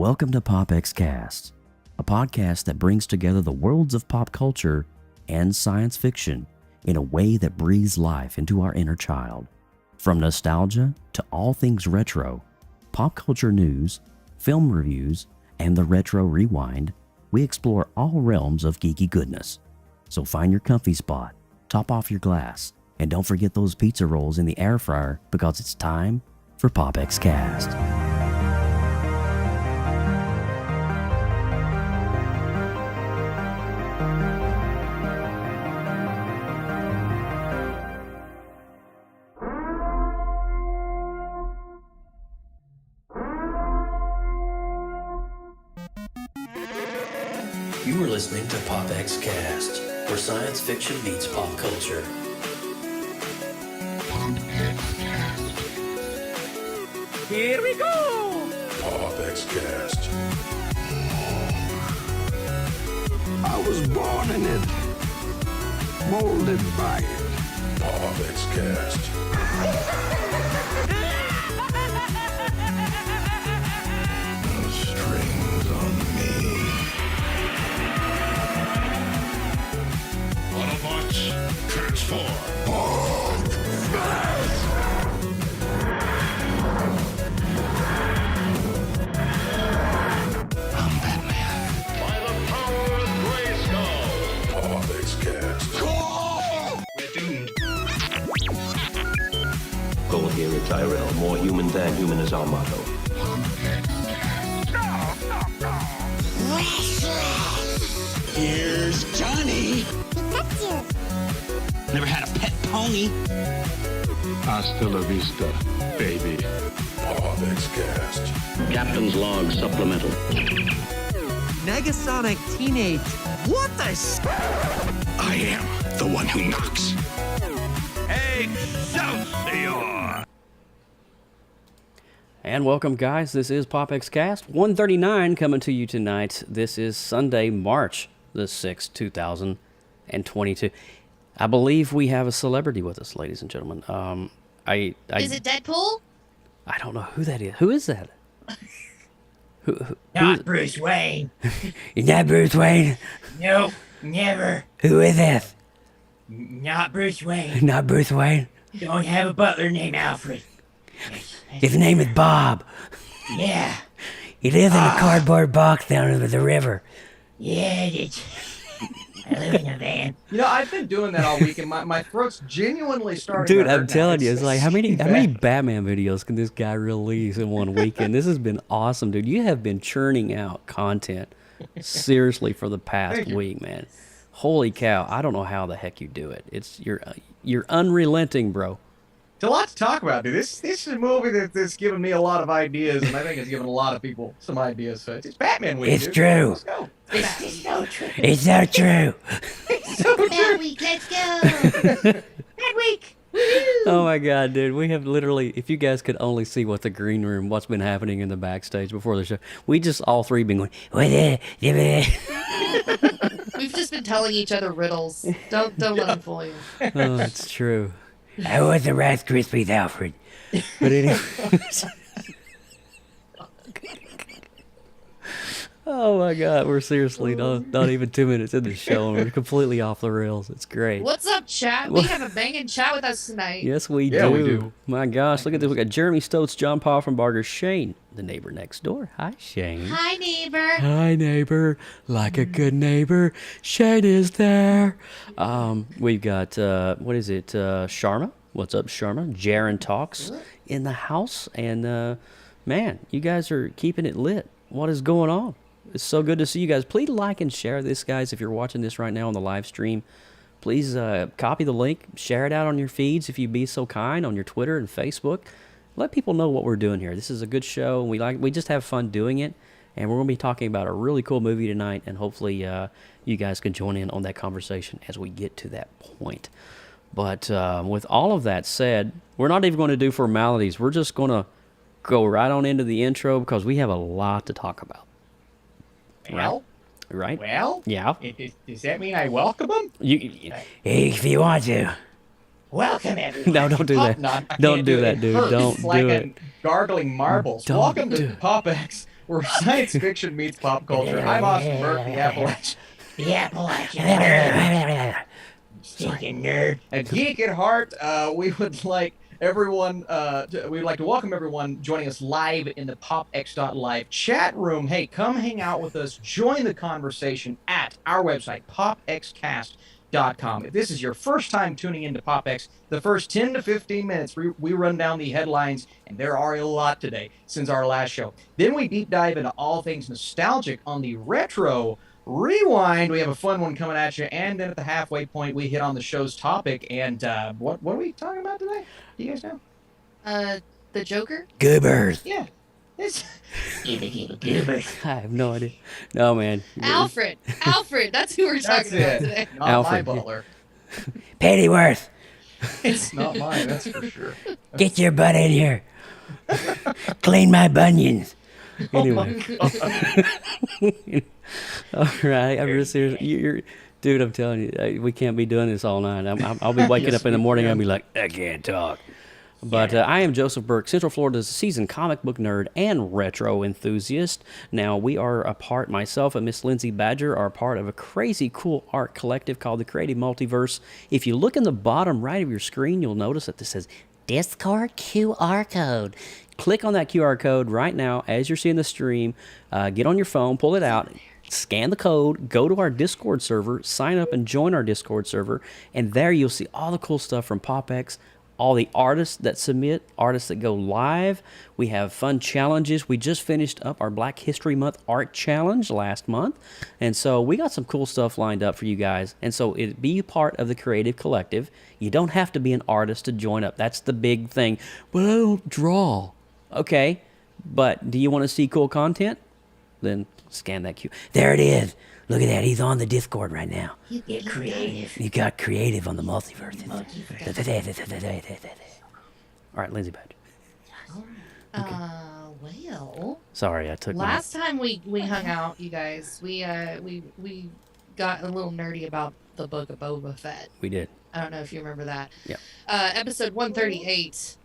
Welcome to PopXcast, a podcast that brings together the worlds of pop culture and science fiction in a way that breathes life into our inner child. From nostalgia to all things retro, pop culture news, film reviews, and the Retro Rewind, we explore all realms of geeky goodness. So find your comfy spot, top off your glass, and don't forget those pizza rolls in the air fryer because it's time for PopXcast. You are listening to PopXcast, where science fiction meets pop culture. Here we go! PopXcast. I was born in it, molded by it. PopXcast. No strings on me. Autobots, transform. I'm Batman. By the power of Grayskull. PopXcast. We're doomed. Goal here at Tyrell. More human than human is our motto. Here's Johnny. Never had a pet pony. Hasta la vista, baby. PopXcast. Captain's log supplemental. Negasonic Teenage. What the I am the one who knocks. Excelsior! And welcome, guys. This is PopXcast 139 coming to you tonight. This is Sunday, March the 6th, 2022. I believe we have a celebrity with us, ladies and gentlemen. Is it Deadpool? I don't know who that is. Who is that? Who Not Bruce Wayne. is that Bruce Wayne? Nope, never. Who is that? Not Bruce Wayne. Not Bruce Wayne. Don't have a butler named Alfred. His name is Bob. Yeah, He lives in a cardboard box down over the river. yeah, I live in a van. You know, I've been doing that all week, and my throat's genuinely starting Dude, to hurt I'm now. telling you, it's like how many bad. Batman videos can this guy release in one weekend? This has been awesome, dude. You have been churning out content seriously for the past Thank you. week, man. Holy cow! I don't know how the heck you do it. You're unrelenting, bro. It's a lot to talk about, dude. This is a movie that's given me a lot of ideas, and I think it's given a lot of people some ideas. So it's Batman week. It's dude. true. Let's go. It's so true. It's so true. That week, let's go! That week. Oh my god, dude. We have literally, if you guys could only see what the green room, what's been happening in the backstage before the show, we just all three been going, We've just been telling each other riddles. Don't let them fool you. oh, it's true. I want the Rice Krispies, Alfred. But anyway. Oh my god, we're seriously not even 2 minutes in the show and we're completely off the rails. It's great. What's up, chat? We have a banging chat with us tonight. Yes, we Yeah, do. we do. My gosh, look at this. We got Jeremy Stotz, John Poffenbarger, Shane, the neighbor next door. Hi, Shane. Hi, neighbor. Hi, neighbor. Like a good neighbor, Shane is there. We've got, what is it, Sharma? What's up, Sharma? Jaren Talks in the house. And, man, you guys are keeping it lit. What is going on? It's so good to see you guys. Please like and share this, guys. If you're watching this right now on the live stream, please copy the link, share it out on your feeds if you'd be so kind, on your Twitter and Facebook. Let people know what we're doing here. This is a good show. We just have fun doing it, and we're going to be talking about a really cool movie tonight, and hopefully you guys can join in on that conversation as we get to that point. But with all of that said, we're not even going to do formalities. We're just going to go right on into the intro because we have a lot to talk about. Well, Right? well. Yeah. Does that mean I welcome him? If you want to. Welcome, everyone. No, don't do that. No, I Don't can't do it. that, It dude. hurts Don't like do a it. gargling marbles. Don't Welcome do to it. PopX where science fiction meets pop culture. I'm Austin Burke, the Appalachian. The Appalachian. Stinking nerd. And geek at heart, we would like everyone. We'd like to welcome everyone joining us live in the PopX.live chat room. Hey, come hang out with us. Join the conversation at our website, PopXcast.com. If this is your first time tuning into PopX, the first 10 to 15 minutes, we run down the headlines, and there are a lot today since our last show. Then we deep dive into all things nostalgic on the Retro Rewind. We have a fun one coming at you, and then at the halfway point, we hit on the show's topic. And what are we talking about today? Do you guys know? The Joker? Goobers. Yeah. It's Goobers. I have no idea. No, man. Alfred. That's who we're that's talking about it. today. Not Alfred. my butler. Pennyworth. It's not mine, that's for sure. Get your butt in here. Clean my bunions. Anyway. All right. I'm real serious. Dude, I'm telling you, we can't be doing this all night. I'll be waking Yes, up in the we morning can. and I'll be like, I can't talk. But I am Joseph Burke, Central Florida's seasoned comic book nerd and retro enthusiast. Now, we are a part, myself and Miss Lindsay Badger are a part of a crazy cool art collective called the Creative Multiverse. If you look in the bottom right of your screen, you'll notice that this says Discord QR code. Click on that QR code right now as you're seeing the stream. Get on your phone, pull it out, scan the code, go to our Discord server, sign up and join our Discord server, and there you'll see all the cool stuff from PopX, all the artists that submit, artists that go live. We have fun challenges. We just finished up our Black History Month art challenge last month, and so we got some cool stuff lined up for you guys. And so be part of the Creative Collective. You don't have to be an artist to join up. That's the big thing. But I don't draw. Okay, but do you want to see cool content? Then scan that Q. There it is. Look at that. He's on the Discord right now. You get creative. You got creative on the multiverse. All right, Lindsay Badge. Well, Sorry, I took last time we hung out, you guys, we got a little nerdy about the Book of Boba Fett. We did. I don't know if you remember that. Yeah. Episode 138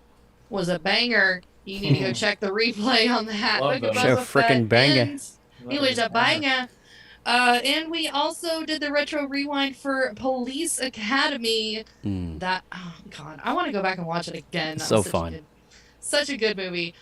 was a banger. You need to go check the replay on that. Love Book of those. Sure, Boba frickin' Fett, banger. and it was a banger. And we also did the retro rewind for Police Academy. That, oh god, I want to go back and watch it again. That So was fun. Such a good movie.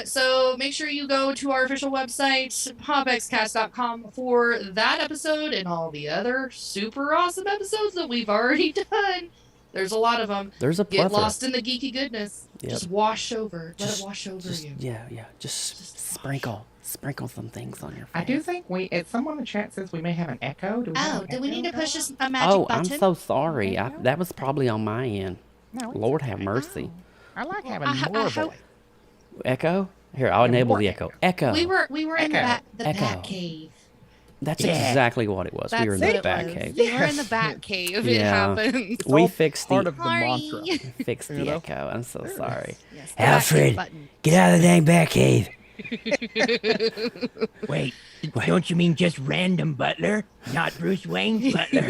So make sure you go to our official website, popxcast.com, for that episode and all the other super awesome episodes that we've already done. There's a lot of them. There's a Get plethora. lost in the geeky goodness. Yep. Just wash over. Let it wash over Just- you. Yeah. Just sprinkle some things on your face. I do think someone in the chat says we may have an echo. Do we have Oh, an do we echo need to going push on? a magic Oh, button? I'm so sorry. That was probably on my end. No, it's Lord okay. have mercy. I like having I more hope- voice. Echo? Here, I'll enable more the echo. Echo. We were in the Echo. the Echo. bat cave. That's Yeah. exactly what it was. That's We were in what the it bat was. cave. We were in the bat cave. It Yeah. happened. We all fixed part the of the mantra. fixed the echo. I'm so sorry. Yes, the bat cave Alfred, button. get out of the dang bat cave. Wait, don't you mean just random butler? Not Bruce Wayne's butler?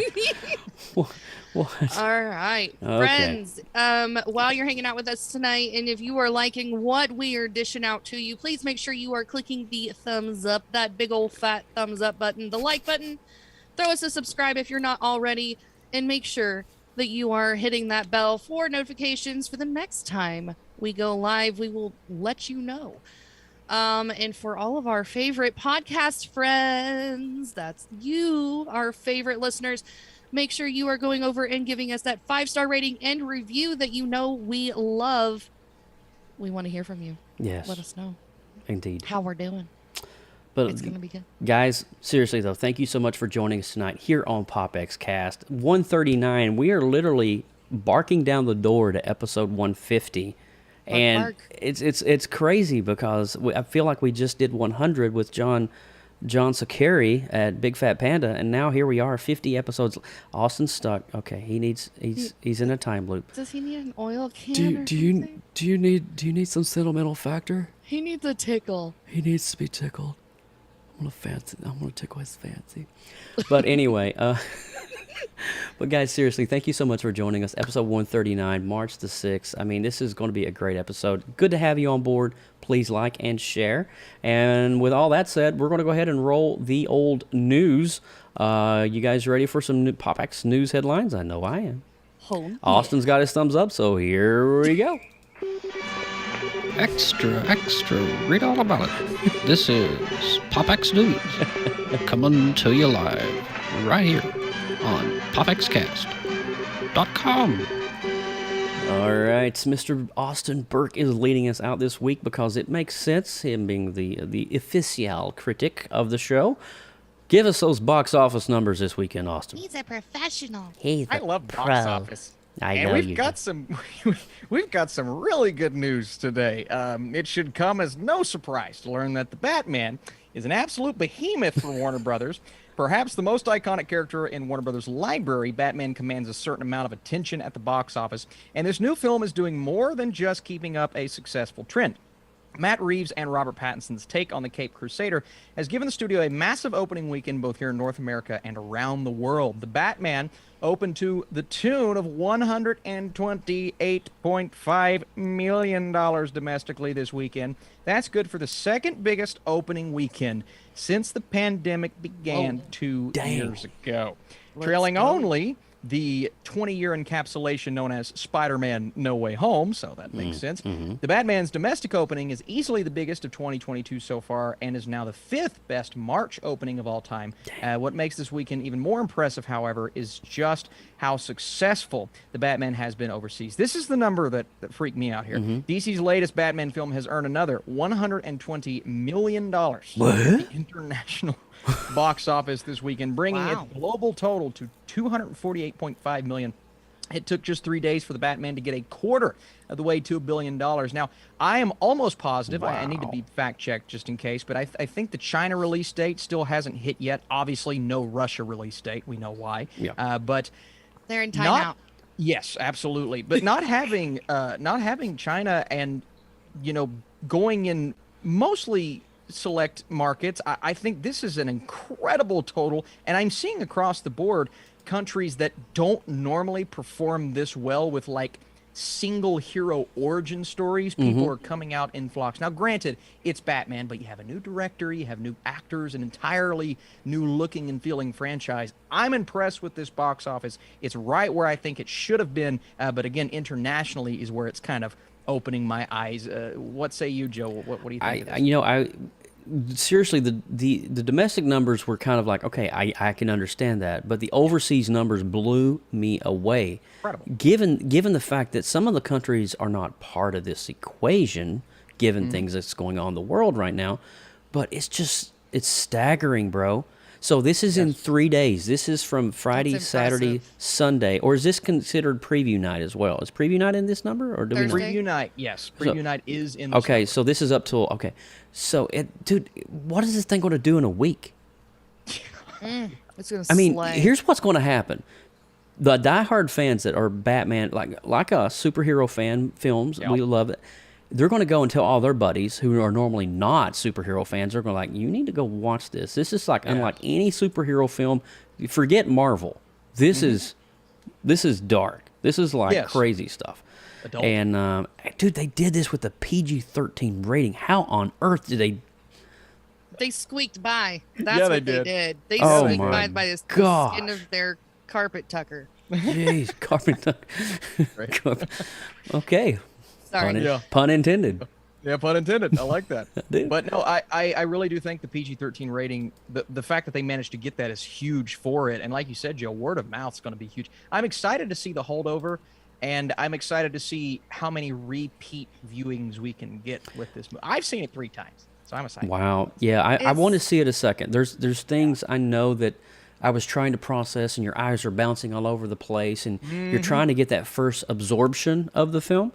What? All right, Okay. friends. While you're hanging out with us tonight, and if you are liking what we are dishing out to you, please make sure you are clicking the thumbs up, that big old fat thumbs up button, the like button. Throw us a subscribe if you're not already, and make sure that you are hitting that bell for notifications for the next time we go live. We will let you know. And for all of our favorite podcast friends, that's you, our favorite listeners, make sure you are going over and giving us that 5-star rating and review that you know we love. We want to hear from you. Yes. Let us know Indeed. how we're doing. But It's going to be good. guys, seriously though, thank you so much for joining us tonight here on PopX Cast 139. We are literally barking down the door to episode 150. And bark. it's crazy because I feel like we just did 100 with John Sakari at Big Fat Panda, and now here we are, 50 episodes. Austin's stuck. Okay, he's in a time loop. Does he need an oil can Do or you something? need some sentimental factor? He needs a tickle. He needs to be tickled. I'm gonna tickle his fancy. But anyway, But guys, seriously, thank you so much for joining us. Episode 139, March the 6th. I mean, this is going to be a great episode. Good to have you on board. Please like and share. And with all that said, we're going to go ahead and roll the old news. You guys ready for some new PopX news headlines? I know I am. Austin's got his thumbs up, so here we go. Extra, read all about it. This is PopX News, coming to you live right here on PopXcast.com. All right, Mr. Austin Burke is leading us out this week because it makes sense, him being the official critic of the show. Give us those box office numbers this weekend, Austin. He's a professional. He's I love box office. And we've got some really good news today. It should come as no surprise to learn that the Batman is an absolute behemoth for Warner Brothers. Perhaps the most iconic character in Warner Brothers' library, Batman commands a certain amount of attention at the box office, and this new film is doing more than just keeping up a successful trend. Matt Reeves and Robert Pattinson's take on the Cape Crusader has given the studio a massive opening weekend both here in North America and around the world. The Batman opened to the tune of $128.5 million domestically this weekend. That's good for the second biggest opening weekend since the pandemic began 2 years ago. Trailing only the 20-year encapsulation known as Spider-Man No Way Home, so that makes sense. The Batman's domestic opening is easily the biggest of 2022 so far and is now the 5th best March opening of all time. What makes this weekend even more impressive, however, is just how successful the Batman has been overseas. This is the number that freaked me out here. DC's latest Batman film has earned another $120 million at the international box office this weekend, bringing its global total to $248.5 million. It took just 3 days for the Batman to get a quarter of the way to $1 billion. Now, I am almost positive, I need to be fact-checked just in case, but I think the China release date still hasn't hit yet. Obviously, no Russia release date. We know why. But they're in timeout. Yes, absolutely. But not having China and, going in mostly select markets, I think this is an incredible total, and I'm seeing across the board countries that don't normally perform this well with like single hero origin stories. People are coming out in flocks. Now granted, it's Batman, but you have a new director, you have new actors, an entirely new looking and feeling franchise. I'm impressed with this box office. It's right where I think it should have been, but again, internationally is where it's kind of opening my eyes. What say you, Joe? What do you think of this? Seriously, the domestic numbers were kind of like, okay, I can understand that, but the overseas numbers blew me away. Incredible. Given the fact that some of the countries are not part of this equation, given things that's going on in the world right now, but it's staggering, bro. So this is in 3 days. This is from Friday, Saturday, Sunday, or is this considered preview night as well? Is preview night in this number, or do we know? Preview night, yes. Preview night is in this Okay, number. so this is up till, okay. So, dude, what is this thing going to do in a week? It's gonna I mean, slay. here's what's going to happen. The diehard fans that are Batman, like us, superhero fan films, we love it. They're going to go and tell all their buddies who are normally not superhero fans. They're going to you need to go watch this. This is like unlike any superhero film. Forget Marvel. This is dark. This is like crazy stuff. Adult. And dude, they did this with a PG-13 rating. How on earth did they? They squeaked by. That's what they did. They Oh squeaked my by the gosh. skin of their carpet tucker. Jeez, carpet tuck. Okay. Sorry. Pun intended. Yeah, pun intended. I like that. Dude. But no, I really do think the PG-13 rating, the fact that they managed to get that is huge for it. And like you said, Joe, word of mouth is going to be huge. I'm excited to see the holdover, and I'm excited to see how many repeat viewings we can get with this movie. I've seen it 3 times, so I'm excited. Wow. Yeah, I want to see it a second. There's things I know that I was trying to process, and your eyes are bouncing all over the place, and you're trying to get that first absorption of the film.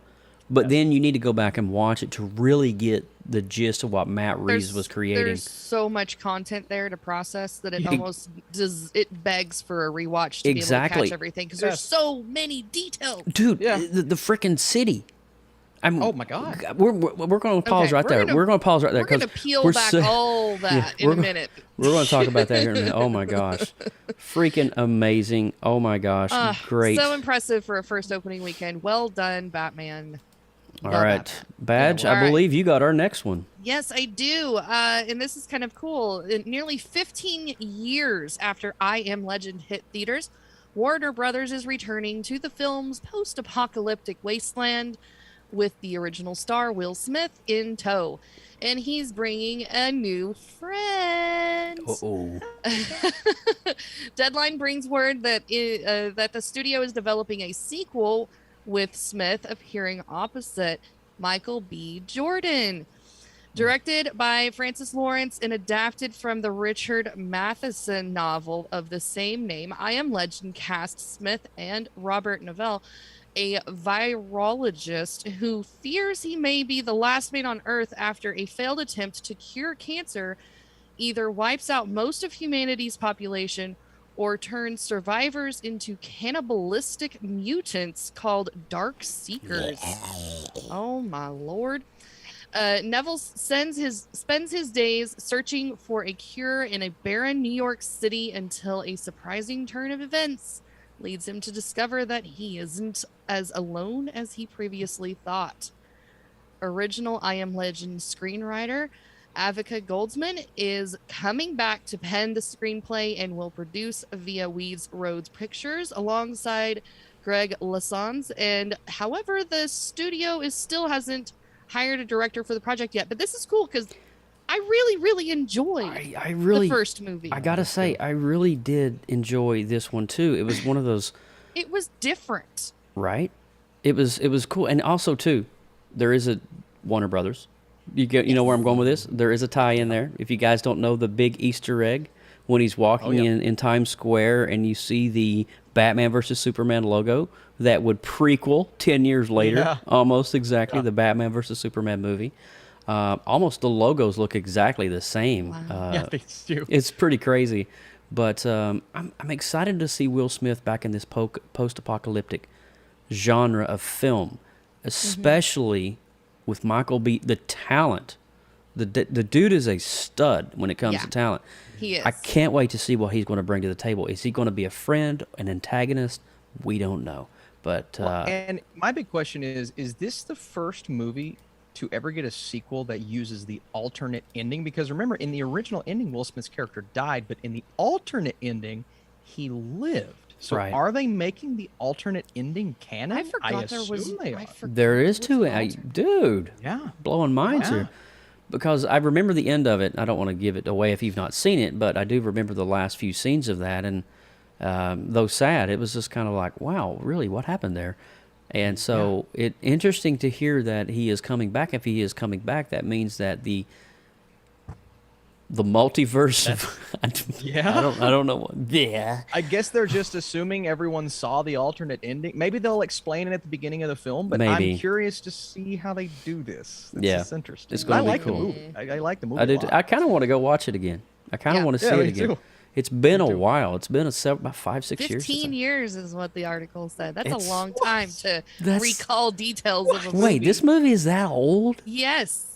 But then you need to go back and watch it to really get the gist of what Matt Reeves was creating. There's so much content there to process that it almost it begs for a rewatch to be able to catch everything because there's so many details. Dude, the freaking city. Oh my God. We're going to pause right there. We're going to pause right there. We're going to peel back all that in a minute. We're going to talk about that here in a minute. Oh my gosh. Freaking amazing. Oh my gosh. Great. So impressive for a first opening weekend. Well done, Batman. All right. Badge, I believe you got our next one. Yes, I do. And this is kind of cool. Nearly 15 years after I Am Legend hit theaters, Warner Brothers is returning to the film's post-apocalyptic wasteland with the original star Will Smith in tow. And he's bringing a new friend. Uh-oh. Deadline brings word that that the studio is developing a sequel with Smith appearing opposite Michael B. Jordan. Directed by Francis Lawrence and adapted from the Richard Matheson novel of the same name, I Am Legend cast Smith and Robert Novell, a virologist who fears he may be the last man on Earth after a failed attempt to cure cancer either wipes out most of humanity's population or turns survivors into cannibalistic mutants called Dark Seekers. Oh my lord. Neville spends his days searching for a cure in a barren New York City until a surprising turn of events leads him to discover that he isn't as alone as he previously thought. Original I Am Legend screenwriter Avica Goldsman is coming back to pen the screenplay and will produce via Weeds Roads Pictures alongside Greg Lasans. And however, the studio still hasn't hired a director for the project yet. But this is cool because I really enjoyed the first movie. I gotta say, I really did enjoy this one too. It was one of those. It was different, right? It was cool, and also too, there is a Warner Brothers. You know where I'm going with this? There is a tie in there. If you guys don't know the big Easter egg when he's walking in Times Square and you see the Batman versus Superman logo that would prequel 10 years later, almost exactly the Batman versus Superman movie. Almost the logos look exactly the same. Wow. Yeah, they do. It's pretty crazy. But I'm excited to see Will Smith back in this post-apocalyptic genre of film, especially with Michael B. The talent. The dude is a stud when it comes to talent. He is. I can't wait to see what he's going to bring to the table. Is he going to be a friend, an antagonist? We don't know. But and my big question is this the first movie to ever get a sequel that uses the alternate ending? Because remember, in the original ending, Will Smith's character died, but in the alternate ending, he lived. So are they making the alternate ending canon? I forgot there was. There is two. Dude. Yeah. Blowing minds here. Because I remember the end of it. I don't want to give it away if you've not seen it, but I do remember the last few scenes of that. And though sad, it was just kind of like, wow, really, what happened there? And so it's interesting to hear that he is coming back. If he is coming back, that means that the multiverse I don't know what. Yeah. I guess they're just assuming everyone saw the alternate ending. Maybe they'll explain it at the beginning of the film, but I'm curious to see how they do this. It's interesting. It's going to be cool. The movie. I like the movie. I do. I kind of want to go watch it again. I kind of want to see it again. Too. It's been a while. It's been about 5-6 years. 15 years is what the article said. That's a long time to recall details of a movie. Wait, this movie is that old? Yes.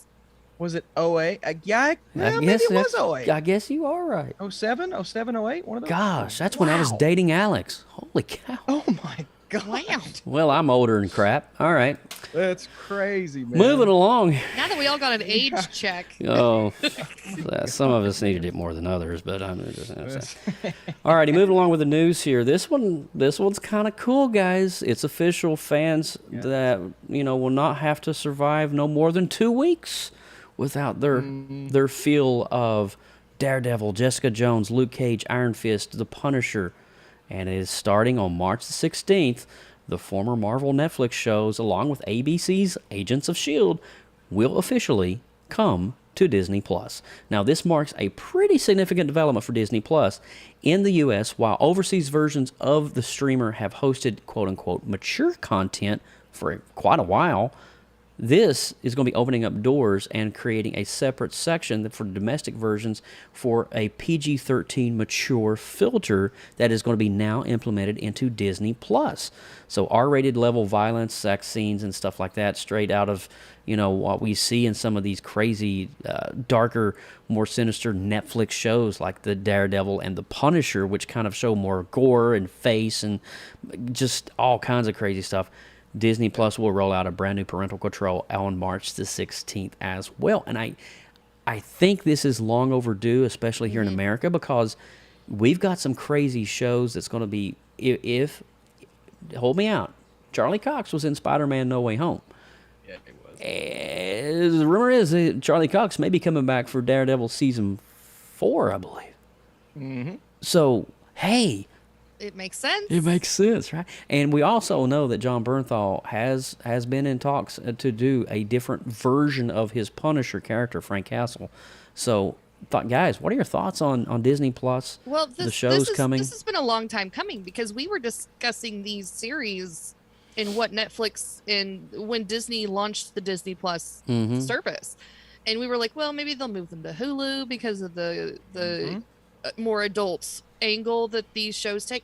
Was it 08? Maybe it was 08. I guess you are right. 07, 08? One of those? Gosh, that's when I was dating Alex. Holy cow. Oh, my God. Wow. Well, I'm older than crap. All right. That's crazy, man. Moving along. Now that we all got an age check. Oh, some of us needed it more than others, but I'm just all righty, moving along with the news here. This one's kind of cool, guys. It's official. Fans that will not have to survive no more than 2 weeks without their feel of Daredevil, Jessica Jones, Luke Cage, Iron Fist, The Punisher, and it is starting on March the 16th. The former Marvel Netflix shows, along with ABC's Agents of S.H.I.E.L.D., will officially come to Disney+. Now, this marks a pretty significant development for Disney+. In the U.S., while overseas versions of the streamer have hosted quote-unquote mature content for quite a while, This is going to be opening up doors and creating a separate section for domestic versions for a PG-13 mature filter that is going to be now implemented into Disney Plus. So R-rated level violence, sex scenes, and stuff like that, straight out of what we see in some of these crazy, darker, more sinister Netflix shows like the Daredevil and the Punisher, which kind of show more gore and face and just all kinds of crazy stuff. Disney Plus will roll out a brand new parental control on March the 16th as well. And I think this is long overdue, especially here in America, because we've got some crazy shows that's going to be, if hold me out, Charlie Cox was in Spider-Man No Way Home. Yeah, it was. The rumor is that Charlie Cox may be coming back for Daredevil season 4, I believe. Mm-hmm. So, hey, It makes sense. it makes sense, right? And we also know that John Bernthal has been in talks to do a different version of his Punisher character, Frank Castle. So, guys, what are your thoughts on Disney Plus? Well, the shows coming. This has been a long time coming because we were discussing these series in what Netflix and when Disney launched the Disney Plus service, and we were like, well, maybe they'll move them to Hulu because of the more adults angle that these shows take.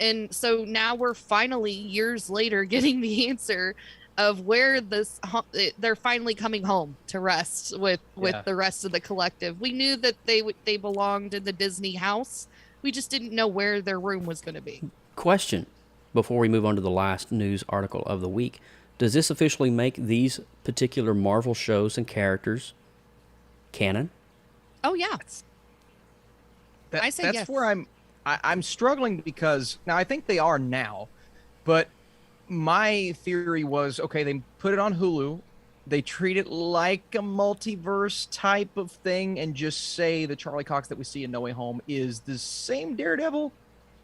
And so now we're finally years later getting the answer of where they're finally coming home to rest with the rest of the collective. We knew that they belonged in the Disney house. We just didn't know where their room was going to be. Question before we move on to the last news article of the week. Does this officially make these particular Marvel shows and characters canon? Oh yeah. I say that's yes. where I'm struggling because now I think they are now, but my theory was, okay, they put it on Hulu, they treat it like a multiverse type of thing, and just say the Charlie Cox that we see in No Way Home is the same Daredevil,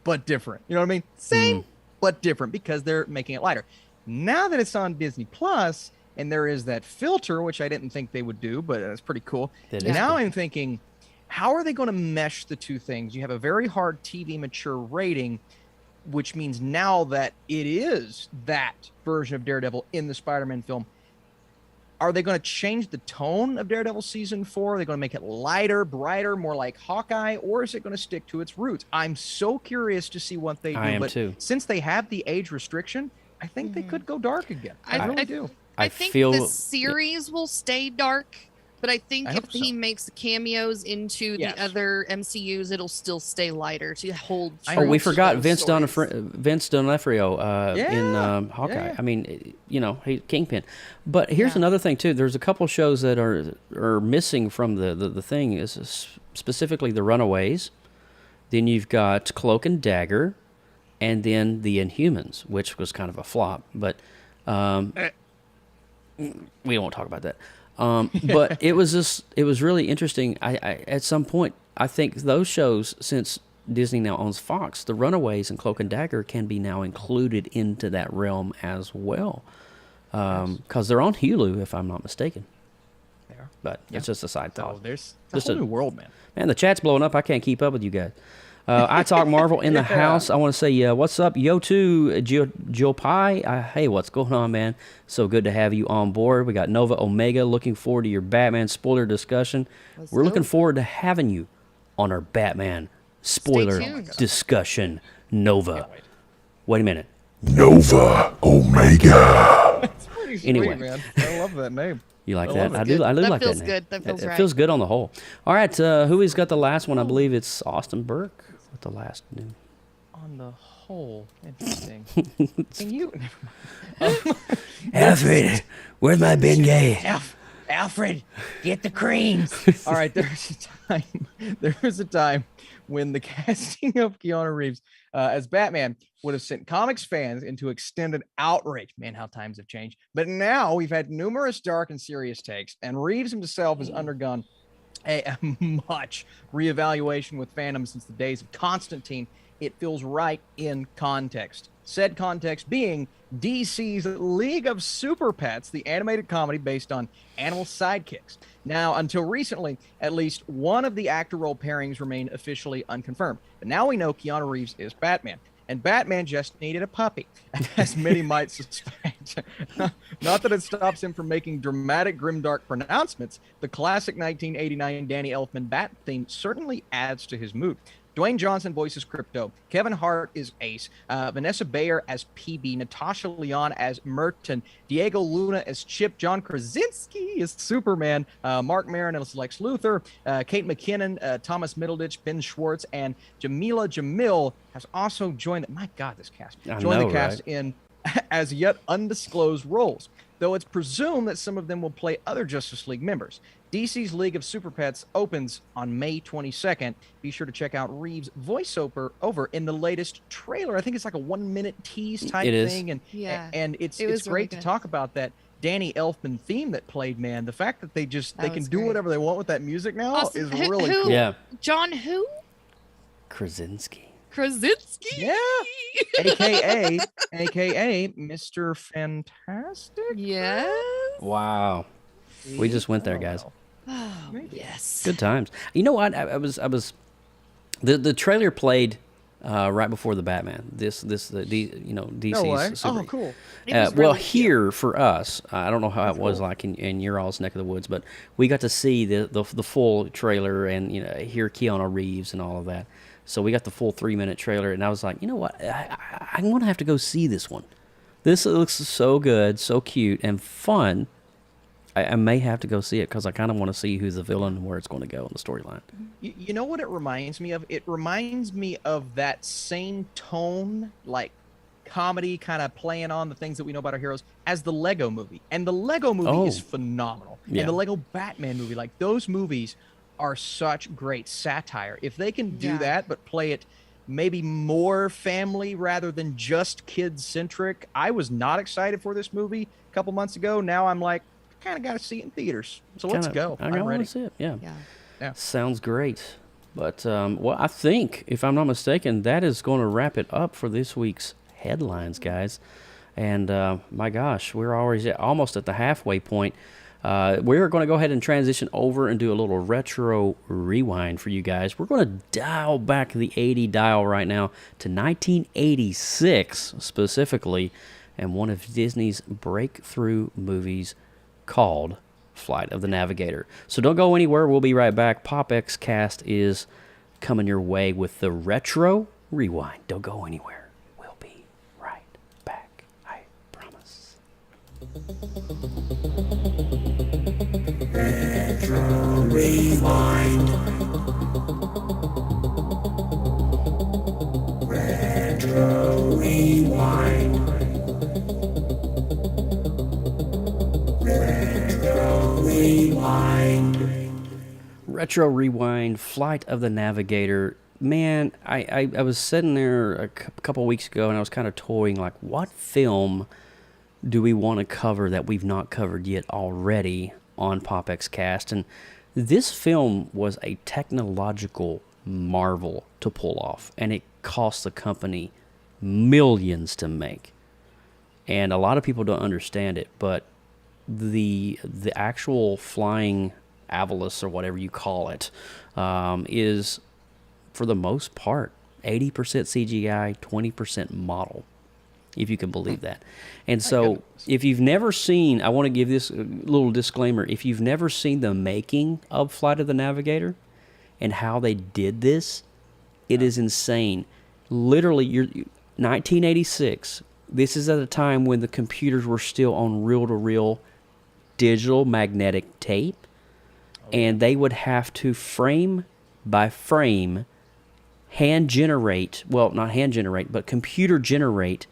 but different. You know what I mean? Same, but different, because they're making it lighter. Now that it's on Disney Plus, and there is that filter, which I didn't think they would do, but it's pretty cool. Now I'm thinking, how are they going to mesh the two things? You have a very hard TV mature rating, which means now that it is that version of Daredevil in the Spider-Man film. Are they going to change the tone of Daredevil season 4? Are they going to make it lighter, brighter, more like Hawkeye, or is it going to stick to its roots? I'm so curious to see what they do. I am too. Since they have the age restriction, I think they could go dark again. I really do. I think the series will stay dark, but I think if he makes cameos into the other MCUs, it'll still stay lighter to hold. Oh, we forgot Vince D'Onofrio in Hawkeye. Yeah. I mean, he's Kingpin. But here's another thing too. There's a couple shows that are missing from the thing. Is specifically the Runaways. Then you've got Cloak and Dagger, and then the Inhumans, which was kind of a flop. But we won't talk about that. But it was really interesting. I at some point, I think those shows, since Disney now owns Fox, the Runaways and Cloak and Dagger can be now included into that realm as well. Because they're on Hulu, if I'm not mistaken. They are. But it's just a side thought. Oh, there's a whole new world, man. Man, the chat's blowing up. I can't keep up with you guys. I Talk Marvel in the house. I want to say, what's up, Jill Pie? Hey, what's going on, man? So good to have you on board. We got Nova Omega. Looking forward to your Batman spoiler discussion. We're looking forward to having you on our Batman spoiler discussion. Nova. Wait a minute. Nova Omega. That's pretty sweet, Anyway. man. I love that name. You like that? I do That like that feels name. good. That feels It right. feels good on the whole. All right, who has got the last one? I believe it's Austin Burke with the last news. On the whole, interesting. Can you? Alfred, where's my Bengay? Alfred, get the creams. All right, there was a time when the casting of Keanu Reeves as Batman would have sent comics fans into extended outrage. Man, how times have changed. But now we've had numerous dark and serious takes, and Reeves himself has undergone a much reevaluation with fandom since the days of Constantine. It feels right in context. Said context being DC's League of Super Pets, the animated comedy based on animal sidekicks. Now, until recently, at least one of the actor role pairings remained officially unconfirmed. But now we know Keanu Reeves is Batman. and Batman just needed a puppy, as many might suspect. Not that it stops him from making dramatic, grimdark pronouncements. The classic 1989 Danny Elfman Bat theme certainly adds to his mood. Dwayne Johnson voices Crypto. Kevin Hart is Ace. Vanessa Bayer as PB. Natasha Lyonne as Merton. Diego Luna as Chip. John Krasinski is Superman. Mark Maron as Lex Luthor. Kate McKinnon, Thomas Middleditch, Ben Schwartz, and Jamila Jamil has also joined. My God, this cast joined the cast in as yet undisclosed roles, though it's presumed that some of them will play other Justice League members. DC's League of Super Pets opens on May 22nd. Be sure to check out Reeves' voiceover in the latest trailer. I think it's like a 1-minute tease type thing, and it's great to talk about that Danny Elfman theme that played. Man, the fact that they can do whatever they want with that music now is really cool. Yeah, John who? Krasinski. Yeah, aka Mr. Fantastic. Yes. Wow. We just went there, guys. Oh, yes. Good times. You know what? I was. The trailer played right before the Batman. DC's No way. Super. Oh, cool. Well, here for us, I don't know how it was like in your all's neck of the woods, but we got to see the full trailer and hear Keanu Reeves and all of that. So we got the full 3-minute trailer, and I was like, you know what? I'm going to have to go see this one. This looks so good, so cute, and fun. I may have to go see it because I kind of want to see who's the villain and where it's going to go in the storyline. You know what it reminds me of? It reminds me of that same tone, like comedy, kind of playing on the things that we know about our heroes, as the Lego movie. And the Lego movie is phenomenal. Yeah. And the Lego Batman movie, like those movies are such great satire. If they can do that, but play it maybe more family rather than just kids-centric. I was not excited for this movie a couple months ago. Now I'm like, kind of got to see it in theaters. So let's go. I'm ready. Want to see it. Yeah. Sounds great. But I think, if I'm not mistaken, that is going to wrap it up for this week's headlines, guys. And my gosh, we're almost at the halfway point. We're going to go ahead and transition over and do a little retro rewind for you guys. We're going to dial back the 80 dial right now to 1986 specifically, and one of Disney's breakthrough movies called Flight of the Navigator. So don't go anywhere. We'll be right back. PopXcast is coming your way with the retro rewind. Don't go anywhere. We'll be right back. I promise. Retro rewind. Retro rewind. Retro Rewind, Flight of the Navigator. Man, I was sitting there a couple weeks ago and I was kind of toying, like, what film do we want to cover that we've not covered yet already on PopXcast? And this film was a technological marvel to pull off, and it cost the company millions to make. And a lot of people don't understand it, but the actual flying Avalos, or whatever you call it, is, for the most part, 80% CGI, 20% model, if you can believe that. And so, if you've never seen, I want to give this little disclaimer, if you've never seen the making of Flight of the Navigator and how they did this, it is insane. Literally, 1986, this is at a time when the computers were still on reel-to-reel digital magnetic tape, and they would have to frame by frame computer generate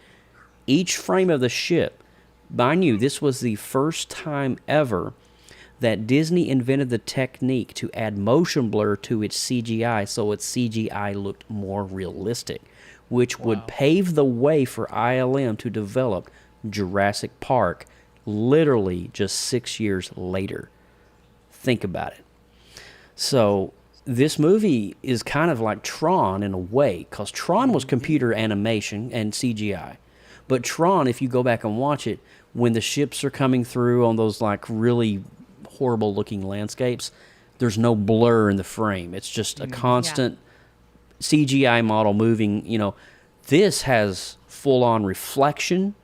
each frame of the ship. Mind you, this was the first time ever that Disney invented the technique to add motion blur to its CGI so its CGI looked more realistic, which would pave the way for ILM to develop Jurassic Park literally just 6 years later. Think about it. So this movie is kind of like Tron in a way, because Tron was computer animation and CGI. But Tron, if you go back and watch it, when the ships are coming through on those like really horrible looking landscapes, there's no blur in the frame. It's just a constant CGI model moving, This has full on reflection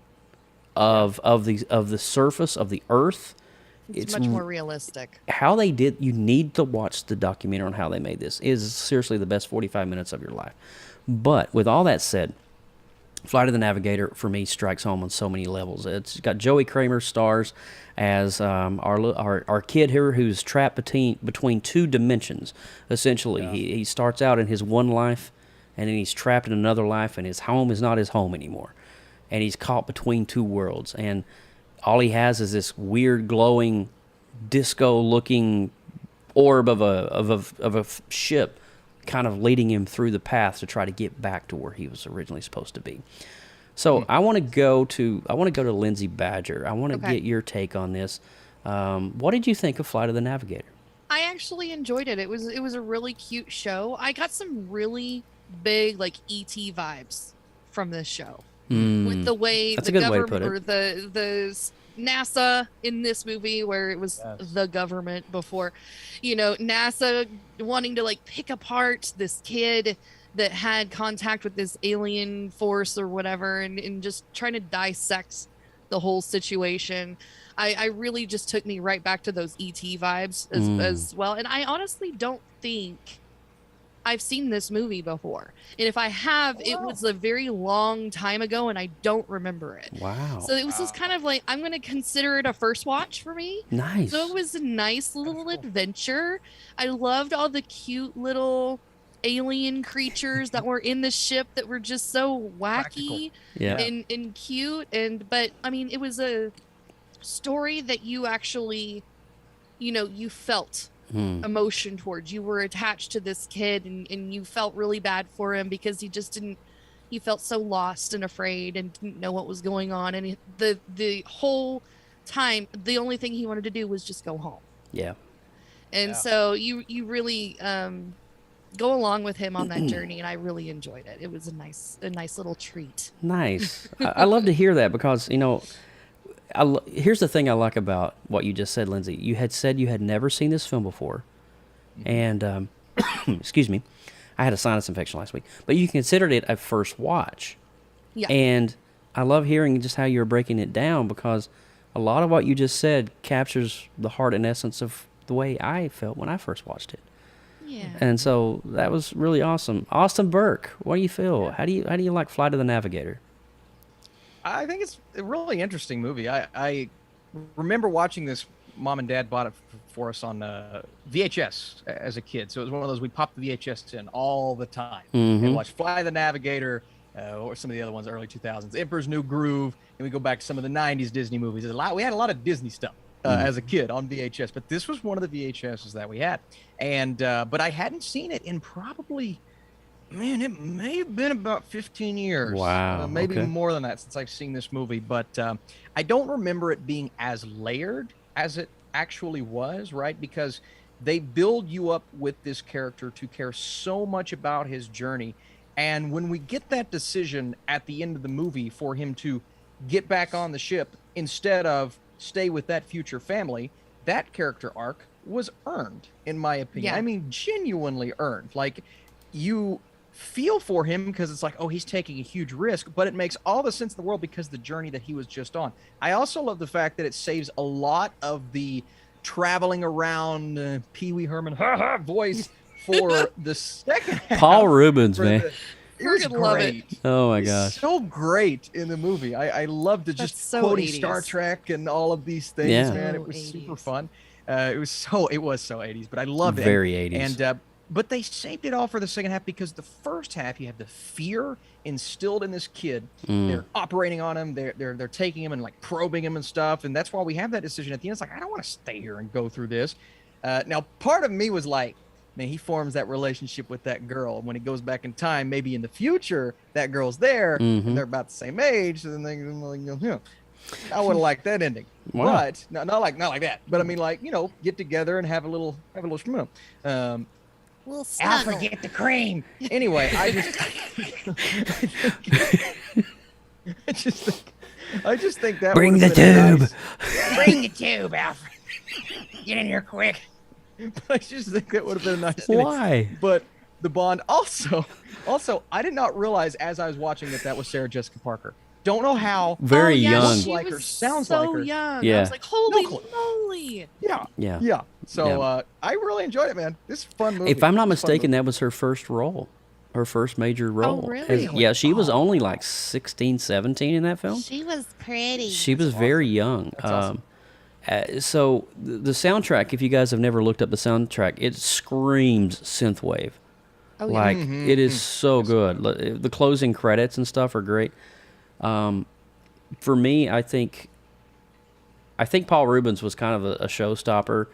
of the surface of the Earth. It's much more realistic. How they did. You need to watch the documentary on how they made this. It is seriously the best 45 minutes of your life. But with all that said, Flight of the Navigator for me strikes home on so many levels. It's got Joey Kramer stars as our kid here who's trapped between two dimensions. Essentially, he starts out in his one life, and then he's trapped in another life, and his home is not his home anymore, and he's caught between two worlds. And all he has is this weird glowing, disco-looking orb of a ship, kind of leading him through the path to try to get back to where he was originally supposed to be. So I want to go to Lindsay Badger. I want to get your take on this. What did you think of Flight of the Navigator? I actually enjoyed it. It was a really cute show. I got some really big like ET vibes from this show. With the way That's the a good way to government put or the NASA in this movie, where it was the government before, NASA wanting to like pick apart this kid that had contact with this alien force or whatever, and just trying to dissect the whole situation. I really just took me right back to those ET vibes as well. And I honestly don't think I've seen this movie before. And if I have, it was a very long time ago and I don't remember it. Wow. So it was just kind of like, I'm going to consider it a first watch for me. Nice. So it was a nice little adventure. I loved all the cute little alien creatures that were in the ship that were just so wacky and cute. But I mean, it was a story that you actually, you felt emotion towards. You were attached to this kid and you felt really bad for him because he felt so lost and afraid and didn't know what was going on. And the whole time, the only thing he wanted to do was just go home. Yeah. And so you really go along with him on that journey, and I really enjoyed it. It was a nice little treat. Nice. I love to hear that because, here's the thing I like about what you just said, Lindsay. You had said you had never seen this film before, and excuse me, I had a sinus infection last week, but you considered it a first watch. Yeah. And I love hearing just how you were breaking it down, because a lot of what you just said captures the heart and essence of the way I felt when I first watched it. Yeah. And so that was really awesome. Austin Burke, what do you feel? How do you like Flight of the Navigator? I think it's a really interesting movie. I remember watching this. Mom and Dad bought it for us on VHS as a kid. So it was one of those, we popped the VHS in all the time and watched Fly the Navigator, or some of the other ones, early 2000s, Emperor's New Groove, and we go back to some of the 90s Disney movies. We had a lot of Disney stuff as a kid on VHS, but this was one of the VHSs that we had. And but I hadn't seen it in probably, man, it may have been about 15 years. Wow. Maybe more than that since I've seen this movie. But I don't remember it being as layered as it actually was, right? Because they build you up with this character to care so much about his journey. And when we get that decision at the end of the movie for him to get back on the ship instead of stay with that future family, that character arc was earned, in my opinion. Yeah. I mean, genuinely earned. Like, you feel for him because it's like, oh, he's taking a huge risk, but it makes all the sense in the world because the journey that he was just on. I also love the fact that it saves a lot of the traveling around Pee Wee Herman voice for the second half. Paul Rubens, man. It was great. Oh my gosh. So great in the movie. I love to just so quoting 80s. Star Trek and all of these things, Yeah. man. So It was 80s. super fun. It was so 80s, but I loved it. Very 80s. And but they saved it all for the second half because the first half you have the fear instilled in this kid. They're operating on him. They're taking him and like probing him and stuff. And that's why we have that decision at the end. It's like, I don't want to stay here and go through this. Now, part of me was like, man, he forms that relationship with that girl. And when he goes back in time, maybe in the future, that girl's there and they're about the same age. So then they, I would have liked that ending. Wow. But not like that. But I mean, like, get together and have a little schmoo. We'll I'll snuggle. forget the cream. Anyway, I just think that Bring would've the been tube. nice- Bring the tube, Alfred. Get in here quick. I just think that would have been a nice. Why? But the Bond. Also, I did not realize as I was watching that was Sarah Jessica Parker. Don't know how. Very yeah, young. She like was her, sounds so like her. young. Yeah. I was like, holy No clue. moly. Yeah. So I really enjoyed it, man. This is a fun movie. If I'm not It's a fun mistaken, movie. that was her first role. Her first major role. really? Yeah, she was only like 16, 17 in that film. She was pretty. She was very young. Awesome. So the soundtrack, if you guys have never looked up the soundtrack, it screams synthwave. Oh, yeah. Like it is so good. The closing credits and stuff are great. For me, I think Paul Rubens was kind of a showstopper,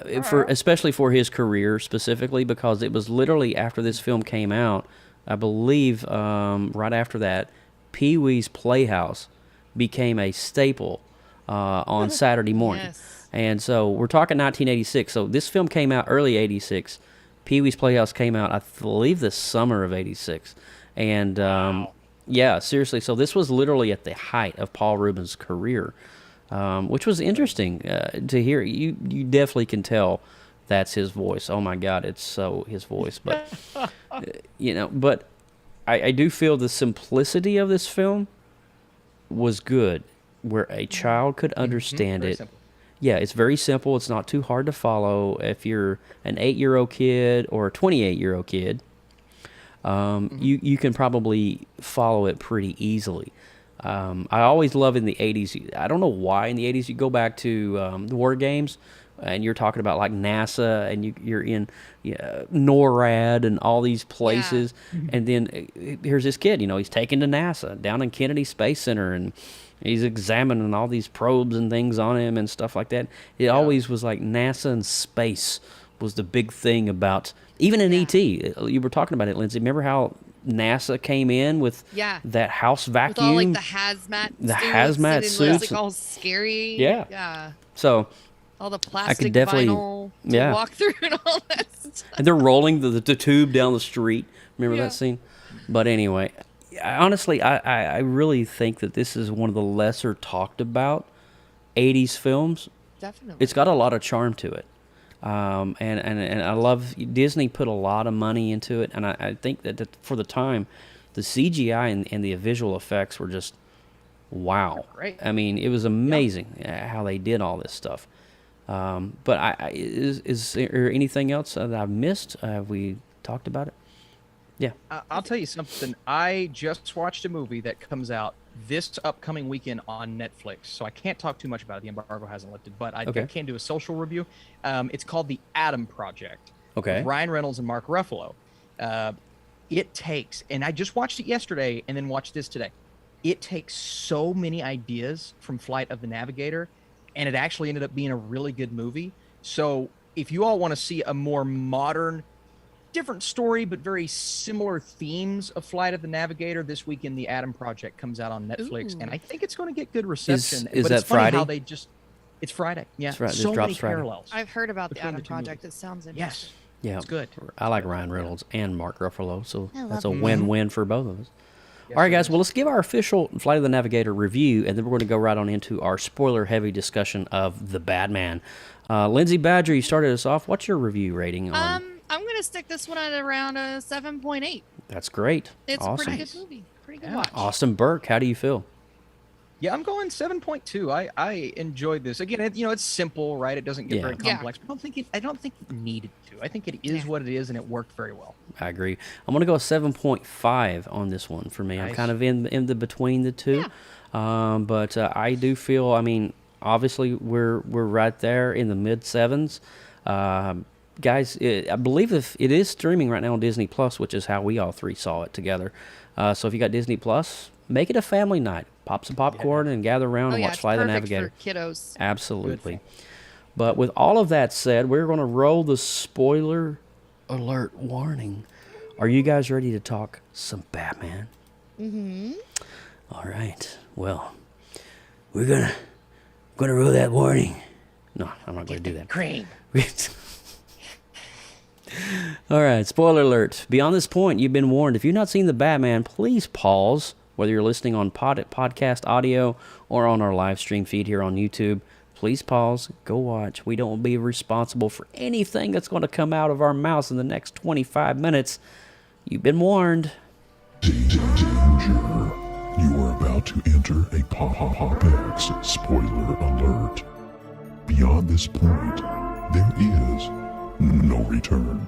especially for his career specifically, because it was literally after this film came out, I believe, right after that, Pee-wee's Playhouse became a staple on Saturday morning. Yes. And so we're talking 1986. So this film came out early 86. Pee-wee's Playhouse came out, I believe, the summer of 86. And yeah, seriously. So this was literally at the height of Paul Rubens' career, which was interesting to hear. You definitely can tell that's his voice. Oh my God, it's so his voice. But but I do feel the simplicity of this film was good, where a child could understand Very it. simple. Yeah, it's very simple. It's not too hard to follow. If you're an 8-year-old kid or a 28-year-old kid, you can probably follow it pretty easily. I always love in the 80s. I don't know why in the 80s you go back to the war games, and you're talking about like NASA, and you're in NORAD and all these places, and then here's this kid. He's taken to NASA down in Kennedy Space Center, and he's examining all these probes and things on him and stuff like that. It always was like NASA and space was the big thing about, even in E.T. You were talking about it, Lindsay. Remember how NASA came in with that house vacuum? With all like the hazmat suits. It was like all scary. Yeah. So all the plastic definitely- vinyl to walk through and all that stuff. and they're rolling the tube down the street. Remember that scene? But anyway, honestly, I really think that this is one of the lesser talked about 80s films. Definitely. It's got a lot of charm to it. And I love Disney put a lot of money into it, and I think that for the time, the CGI and the visual effects were just wow. Great. I mean, it was amazing how they did all this stuff. But is there anything else that I've missed? Have we talked about it? Yeah. I'll tell you something. I just watched a movie that comes out this upcoming weekend on Netflix, so I can't talk too much about it. The embargo hasn't lifted, but I can do a social review. It's called The Atom Project. Okay. With Ryan Reynolds and Mark Ruffalo. It takes, and I just watched it yesterday and then watched this today. It takes so many ideas from Flight of the Navigator, and it actually ended up being a really good movie. So if you all want to see a more modern, different story, but very similar themes of Flight of the Navigator, this weekend The Atom Project comes out on Netflix, and I think it's going to get good reception. Is but that it's funny Friday? How they just, it's Friday. Yeah, It's Friday. This so drops many Friday. parallels. I've heard about the between Atom the two Project. movies. It sounds interesting. Yes, Yeah, it's good. I like Ryan Reynolds and Mark Ruffalo, so I that's love a them. win-win for both of us. Yes, All right, it guys. is. Well, let's give our official Flight of the Navigator review, and then we're going to go right on into our spoiler-heavy discussion of the Batman. Lindsay Badger, you started us off. What's your review rating on? I'm gonna stick this one at around a 7.8. That's great. It's awesome. a pretty good movie. Pretty good watch. Austin Burke, how do you feel? Yeah, I'm going 7.2. I enjoyed this. Again, it's simple, right? It doesn't get very Yeah. complex. But I don't think it needed to. I think it is what it is, and it worked very well. I agree. I'm going to go 7.5 on this one for me. I'm Nice. kind of in the between the two. But I do feel, I mean, obviously we're right there in the mid sevens. Guys, I believe if it is streaming right now on Disney Plus, which is how we all three saw it together. So if you got Disney Plus, make it a family night. Pop some popcorn and gather around and watch it's Fly the perfect Navigator. for kiddos. Absolutely. But with all of that said, we're going to roll the spoiler alert warning. Are you guys ready to talk some Batman? Mm-hmm. All right. Well, we're gonna roll that warning. No, I'm not going to do that. Cream. All right, spoiler alert. Beyond this point, you've been warned. If you've not seen The Batman, please pause, whether you're listening on podcast audio or on our live stream feed here on YouTube. please pause, go watch. We don't be responsible for anything that's going to come out of our mouths in the next 25 minutes. You've been warned. Danger. You are about to enter a PopX spoiler alert. Beyond this point, there is no return.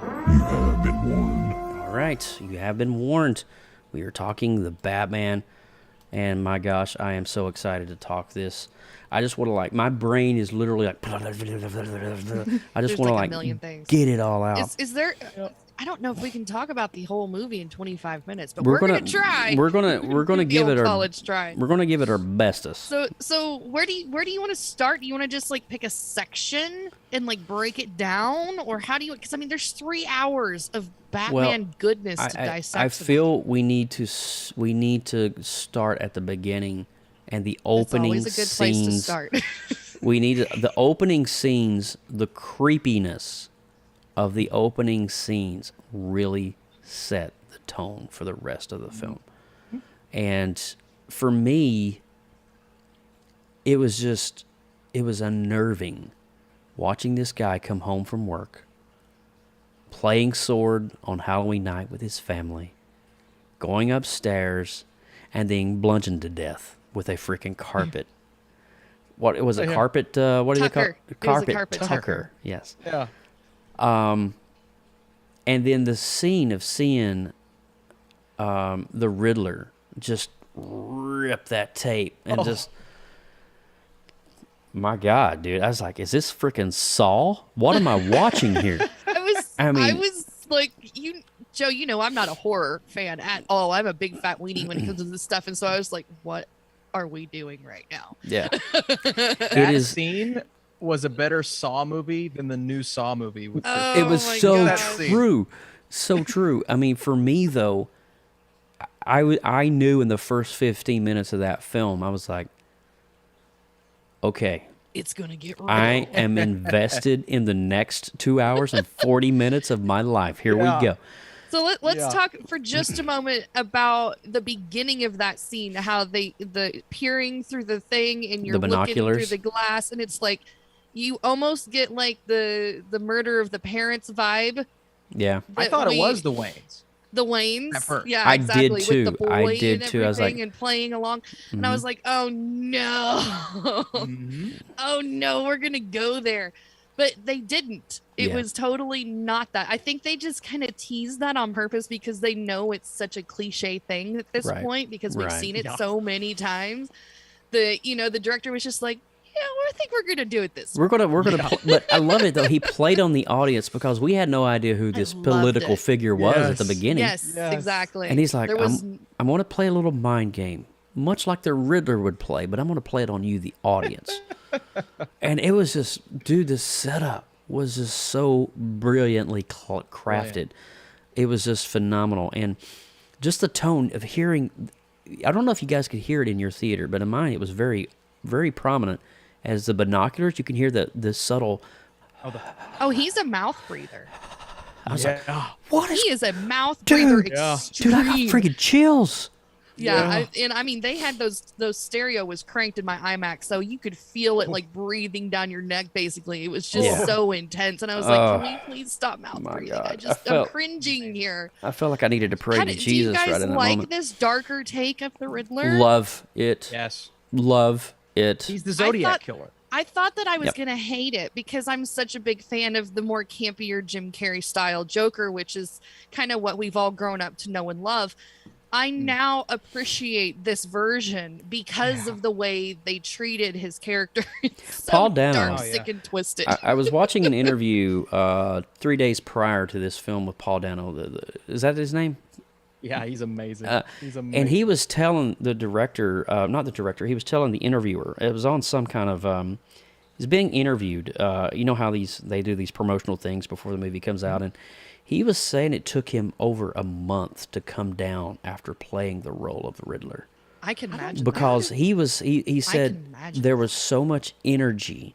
You have been warned. All right, you have been warned. We are talking the Batman, and my gosh, I am so excited to talk this. I just want to my brain is literally like, I just want to get it all out. Is there? I don't know if we can talk about the whole movie in 25 minutes, but we're gonna try. We're gonna give it our college try. We're gonna give it our bestest. So where do you want to start? Do you want to just pick a section and break it down, or how do you? Because I mean, there's 3 hours of Batman goodness to dissect. I feel we need to start at the beginning and the opening scenes. That's scenes. always a good place to start. We need the opening scenes, the creepiness of the opening scenes really set the tone for the rest of the film. And for me, it was unnerving watching this guy come home from work, playing sword on Halloween night with his family, going upstairs, and being bludgeoned to death with a freaking carpet. What was it? Carpet? What do they call it? Carpet tucker. Yes. Yeah. And then the scene of seeing the Riddler just rip that tape and just, my God, dude! I was like, "Is this freaking Saw? What am I watching here?" I was like, Joe, I'm not a horror fan at all. I'm a big fat weenie when it comes to this stuff, and so I was like, "What are we doing right now?" Yeah, that scene was a better Saw movie than the new Saw movie. It was so true. So true. I mean, for me, though, I knew in the first 15 minutes of that film, I was like, okay. It's going to get real. I am invested in the next 2 hours and 40 minutes of my life. Here we go. So let's talk for just a moment about the beginning of that scene, how the peering through the thing and you're looking through the glass, and it's like, you almost get the murder of the parents vibe. Yeah. I thought it was the Waynes. The Waynes. At first. Yeah, I exactly. did too. With the boy I did and too. I was like, and playing along. And I was like, oh no. Oh no, we're going to go there. But they didn't. It was totally not that. I think they just kind of teased that on purpose because they know it's such a cliche thing at this point because we've seen it so many times. The director was just like, yeah, I think we're gonna do it this way. We're gonna. But I love it though. He played on the audience because we had no idea who this political figure was at the beginning. Yes, exactly. And he's like, I'm going to play a little mind game, much like the Riddler would play, but I'm going to play it on you, the audience. And it was just, dude, the setup was just so brilliantly crafted. It was just phenomenal, and just the tone of hearing. I don't know if you guys could hear it in your theater, but in mine, it was very, very prominent. As the binoculars, you can hear the subtle. Oh, he's a mouth breather. I was like, what is? He is a mouth breather. Dude, I got freaking chills. Yeah, I mean, they had those stereo was cranked in my IMAX, so you could feel it breathing down your neck. Basically, it was just so intense, and I was like, "Can we please stop mouth breathing?" God. I'm cringing here. I felt like I needed to pray to Jesus right in that moment. Do you guys like this darker take of the Riddler? Love it. Yes, love it. He's the Zodiac killer. I thought that I was going to hate it because I'm such a big fan of the more campier Jim Carrey style Joker, which is kind of what we've all grown up to know and love. I now appreciate this version because of the way they treated his character. It's so Paul Dano. dark, sick, and twisted. I was watching an interview 3 days prior to this film with Paul Dano. Is that his name? Yeah, he's amazing. He's amazing. And he was telling the director, not the director, he was telling the interviewer. It was on some kind of, he's being interviewed. You know how they do these promotional things before the movie comes out, and he was saying it took him over a month to come down after playing the role of the Riddler. I can imagine because he said there was so much energy,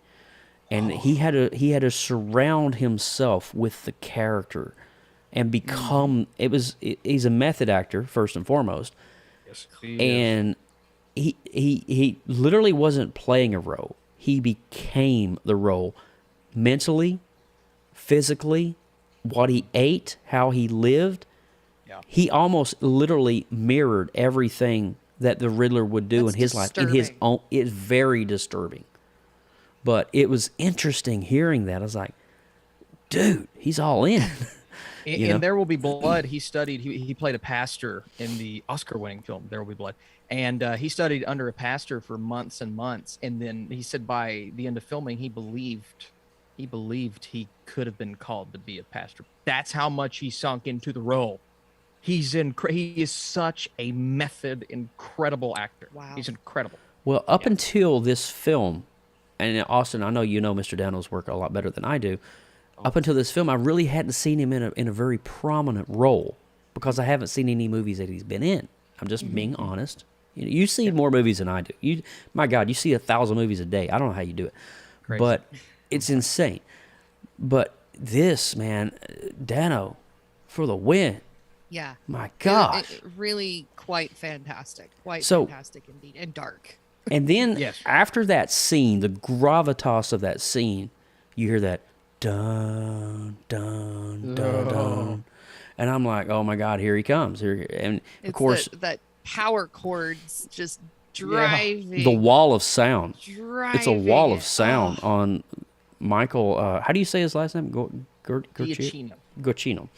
and he had to surround himself with the character. And become he's a method actor first and foremost, and he literally wasn't playing a role. he became the role mentally, physically, what he ate, how he lived. Yeah. He almost literally mirrored everything that the Riddler would do That's in his life. In his own, it's very disturbing. But it was interesting hearing that. I was like, dude, he's all in. In There Will Be Blood, he studied. He played a pastor in the Oscar-winning film There Will Be Blood, and he studied under a pastor for months and months. And then he said by the end of filming, he believed he could have been called to be a pastor. That's how much he sunk into the role. He is such a incredible actor. Wow. He's incredible. Well, up until this film, and Austin, I know you know Mr. Dano's work a lot better than I do. Up until this film, I really hadn't seen him in a very prominent role because I haven't seen any movies that he's been in. I'm just being honest. You see more movies than I do. My God, you see 1,000 movies a day. I don't know how you do it, Crazy. but it's insane. But this, man, Dano, for the win. Yeah. My gosh. It really quite fantastic. Quite So- fantastic indeed. And dark. And then Yes. after that scene, the gravitas of that scene, you hear that dun, dun, dun, dun. And I'm like, oh my God, here he comes. And It's of course, that power chords just driving. the wall of sound. Driving. It's a wall of it. sound Oh, on Michael. How do you say his last name? Giacchino. Giacchino.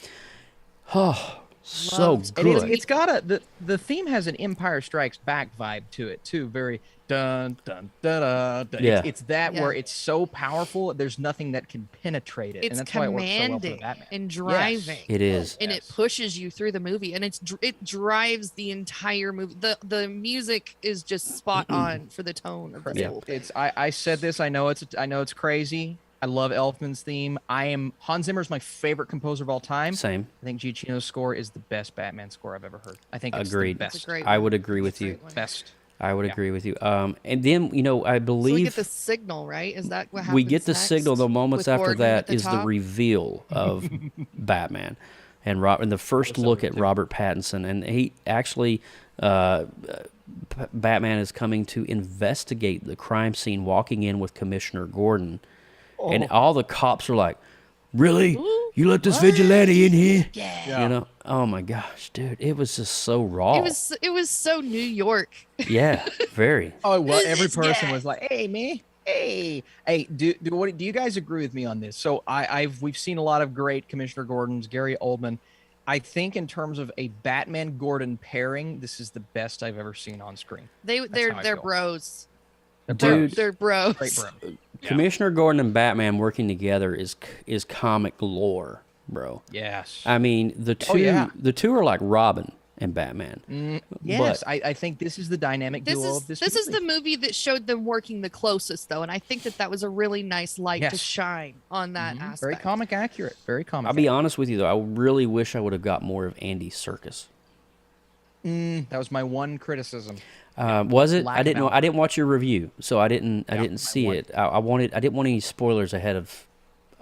Oh, so Loved it. good. It's got the theme has an Empire Strikes Back vibe to it too. Very dun dun dun dun. dun. Yeah. It's that Yeah. where it's so powerful. There's nothing that can penetrate it, It's and that's why it works so well for commanding Batman. and driving. It is. And it pushes you through the movie, and it drives the entire movie. The music is just spot on for the tone of the Yeah. whole thing. It's I said this. I know it's crazy. I love Elfman's theme. Hans Zimmer's my favorite composer of all time. Same. I think Giacchino's score is the best Batman score I've ever heard. I think it's Agreed. the It's best. a great I one. would agree with It's a you. great one. Best. I would Yeah. agree with you. And then, I So we believe get the signal, right? Is that what happens? we get the next? signal. The moments With after Gordon that at the is the top? reveal of Batman, and the first look at Robert Pattinson, and he actually, Batman is coming to investigate the crime scene, walking in with Commissioner Gordon, and all the cops are like, "Really? You let this vigilante in here?" Yeah. You know? Oh my gosh, dude! It was just so raw. It was so New York. Yeah, very. Oh well, Who's every this person guy? was like, "Hey, man, hey." Do you guys agree with me on this? So we've seen a lot of great Commissioner Gordons, Gary Oldman. I think in terms of a Batman Gordon pairing, this is the best I've ever seen on screen. They're how I they're feel. bros. Dude. They're bros. Great bro. Commissioner Gordon and Batman working together is comic lore, bro. Yes. I mean, the two are like Robin and Batman. Yes, I think this is the dynamic duo of this. This is movie. the movie that showed them working the closest, though, and I think that was a really nice light to Yes. shine on that aspect. Very comic accurate. Very comic. I'll be honest with you though, I really wish I would have got more of Andy Serkis. That was my one criticism. Was it? Lack I of didn't know. I output. didn't watch your review, so I didn't see one. it. I didn't want any spoilers ahead of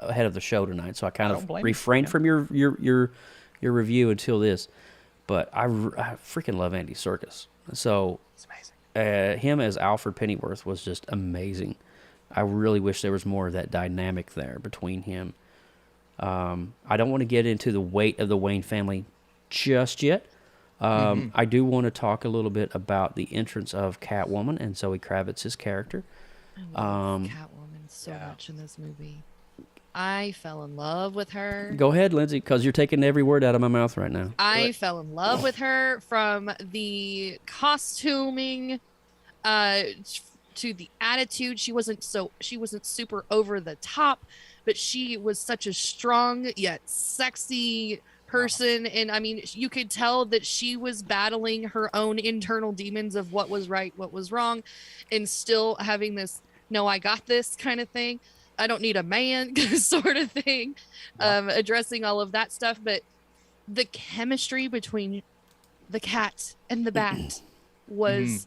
the show tonight, so I kind don't of blame you. refrained from your review until this. But I freaking love Andy Serkis. So It's amazing. him as Alfred Pennyworth was just amazing. I really wish there was more of that dynamic there between him. I don't want to get into the weight of the Wayne family just yet. I do want to talk a little bit about the entrance of Catwoman and Zoe Kravitz's character. I love Catwoman so much in this movie. I fell in love with her. Go ahead, Lindsay, because you're taking every word out of my mouth right now. I fell in love with her from the costuming to the attitude. She wasn't super over the top, but she was such a strong yet sexy person. And I mean, you could tell that she was battling her own internal demons of what was right, what was wrong, and still having this, no, I got this kind of thing. I don't need a man sort of thing, addressing all of that stuff. But the chemistry between the cat and the bat was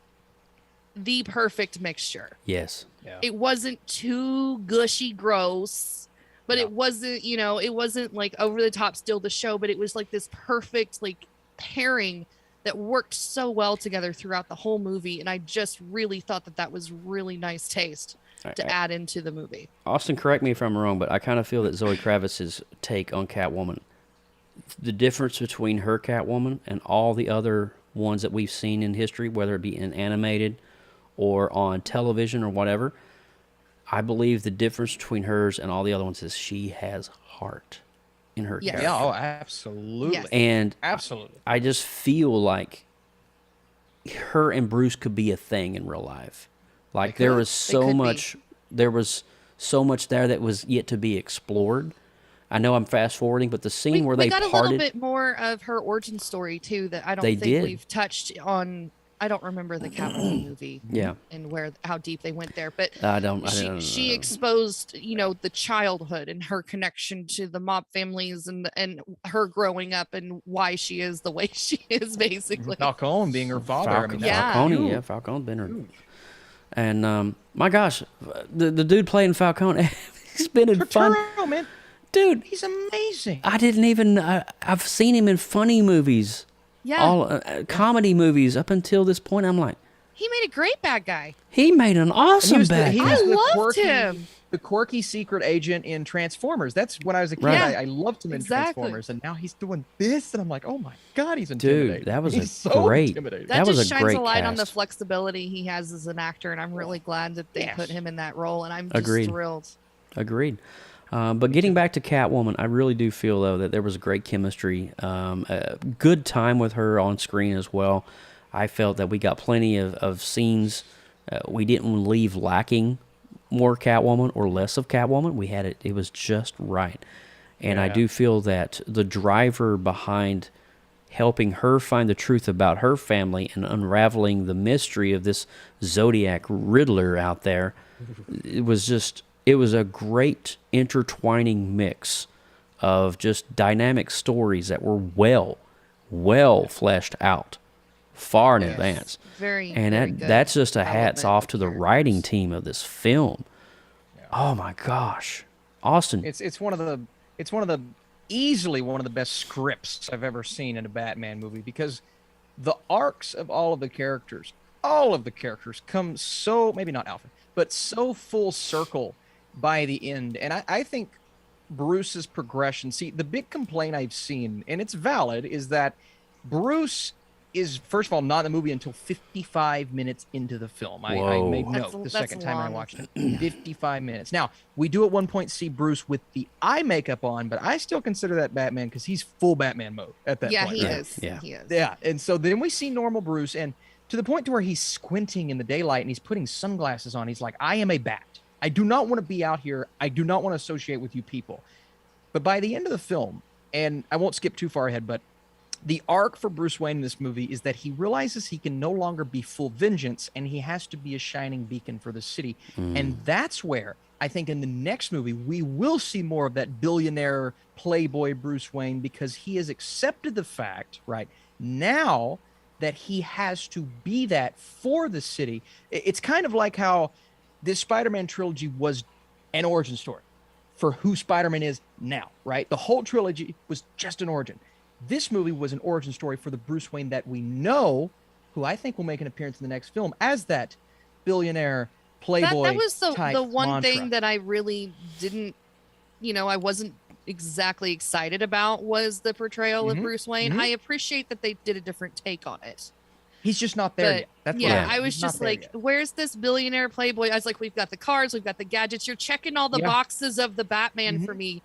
the perfect mixture. Yes. It wasn't too gushy gross, but it wasn't, it wasn't like over the top steal the show, but it was like this perfect like pairing that worked so well together throughout the whole movie. And I just really thought that was really nice taste to add into the movie. Austin, correct me if I'm wrong, but I kind of feel that Zoe Kravitz's take on Catwoman, the difference between her Catwoman and all the other ones that we've seen in history, whether it be in animated or on television or whatever, I believe the difference between hers and all the other ones is she has heart in her character. Yeah, oh, absolutely. Yes. And Absolutely. I just feel like her and Bruce could be a thing in real life. Like there was so much there that was yet to be explored. I know I'm fast forwarding, but the scene where they got parted, a little bit more of her origin story too that I don't think we've touched on. I don't remember the Catwoman movie. Yeah. And how deep they went there, but I don't she exposed, the childhood and her connection to the mob families and her growing up and why she is the way she is, basically. Falcone being her father. Falcone, Falcone's been her. And my gosh, the dude playing Falcone, he's been in fun. Turturro, man. Dude, he's amazing. I didn't even. I've seen him in funny movies. Yeah. All comedy movies up until this point. I'm like, he made a great bad guy. He made an awesome bad guy. I loved him. The quirky secret agent in Transformers. That's when I was a kid. Right. I loved him in Transformers, and now he's doing this, and I'm like, oh my god, he's intimidating. Dude, that was great. That just shines a light on the flexibility he has as an actor, and I'm really glad that they put him in that role, and I'm just thrilled. Agreed. But getting back to Catwoman, I really do feel, though, that there was great chemistry, a good time with her on screen as well. I felt that we got plenty of scenes. We didn't leave lacking more Catwoman or less of Catwoman. We had it. It was just right. And I do feel that the driver behind helping her find the truth about her family and unraveling the mystery of this Zodiac Riddler out there, it was a great intertwining mix of just dynamic stories that were well fleshed out far in advance. That's just a hats off to the writing team of this film. Yeah. Oh my gosh, Austin! It's easily one of the best scripts I've ever seen in a Batman movie, because the arcs of all of the characters come so, maybe not Alfred, but so full circle by the end. And I think Bruce's progression, see, the big complaint I've seen, and it's valid, is that Bruce is, first of all, not in the movie until 55 minutes into the film. I made note the second time I watched it. 55 minutes. Now, we do at one point see Bruce with the eye makeup on, but I still consider that Batman because he's full Batman mode at that point. He is. He is. Yeah, and so then we see normal Bruce, and to the point to where he's squinting in the daylight and he's putting sunglasses on. He's like, I am a bat. I do not want to be out here. I do not want to associate with you people. But by the end of the film, and I won't skip too far ahead, but the arc for Bruce Wayne in this movie is that he realizes he can no longer be full vengeance, and he has to be a shining beacon for the city. And that's where I think in the next movie, we will see more of that billionaire playboy Bruce Wayne, because he has accepted the fact, right, now that he has to be that for the city. It's kind of like how this Spider-Man trilogy was an origin story for who Spider-Man is now, right? The whole trilogy was just an origin. This movie was an origin story for the Bruce Wayne that we know, who I think will make an appearance in the next film as that billionaire playboy. That was the one mantra. thing that I really didn't, I wasn't exactly excited about, was the portrayal of Bruce Wayne. I appreciate that they did a different take on it. He's just not there yet. I was just like, where's this billionaire playboy? I was like, we've got the cars, we've got the gadgets. You're checking all the boxes of the Batman for me,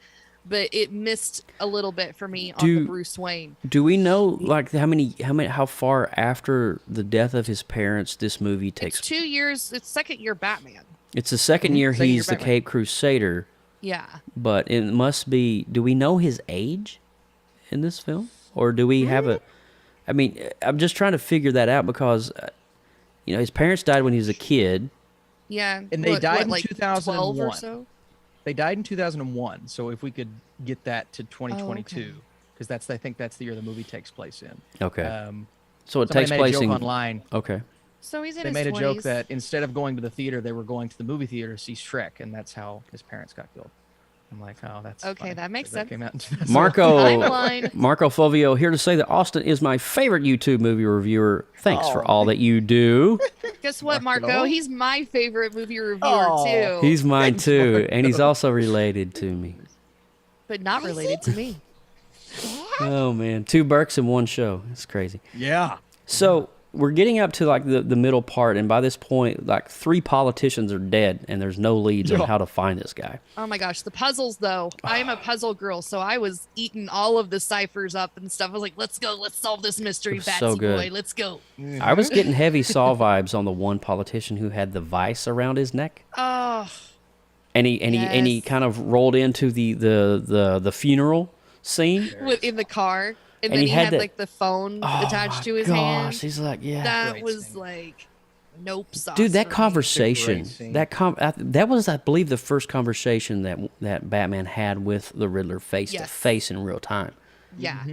but it missed a little bit for me on the Bruce Wayne. Do we know like how far after the death of his parents this movie takes? It's 2 years. It's second year Batman. It's the second year he's the Cape Crusader. Yeah. But it must be. Do we know his age in this film, or do we have a? I mean, I'm just trying to figure that out because, his parents died when he was a kid. Yeah. And they died in like 2001. 12 or so? They died in 2001. So if we could get that to 2022, because I think that's the year the movie takes place in. Okay. So it takes made place a joke in online. Okay. So he's in They his made 20s. a joke that instead of going to the theater, they were going to the movie theater to see Shrek, and that's how his parents got killed. I'm like, oh, that's Okay, funny. that makes That sense. came out in 2000. Marco Fulvio here to say that Austin is my favorite YouTube movie reviewer. Thanks for all that you do. Guess what, Marco? He's my favorite movie reviewer too. He's mine too, and he's also related to me. But not related to me. Oh man, 2 Burks in one show. It's crazy. Yeah. So we're getting up to like the middle part, and by this point, like 3 politicians are dead, and there's no leads on how to find this guy. Oh my gosh, the puzzles though. I am a puzzle girl, so I was eating all of the ciphers up and stuff. I was like, let's go, let's solve this mystery, Batsy so good. boy, let's go. I was getting heavy Saw vibes on the one politician who had the vice around his neck. Oh. And he kind of rolled into the funeral scene In the car. And And then he he had had that- like the phone attached to his Gosh, hand. he's like, yeah. That Great was scene. like, nope sauce. Dude, that for me. conversation, scene. that was, I believe, the first conversation that Batman had with the Riddler face to Yes. face in real time. Yeah.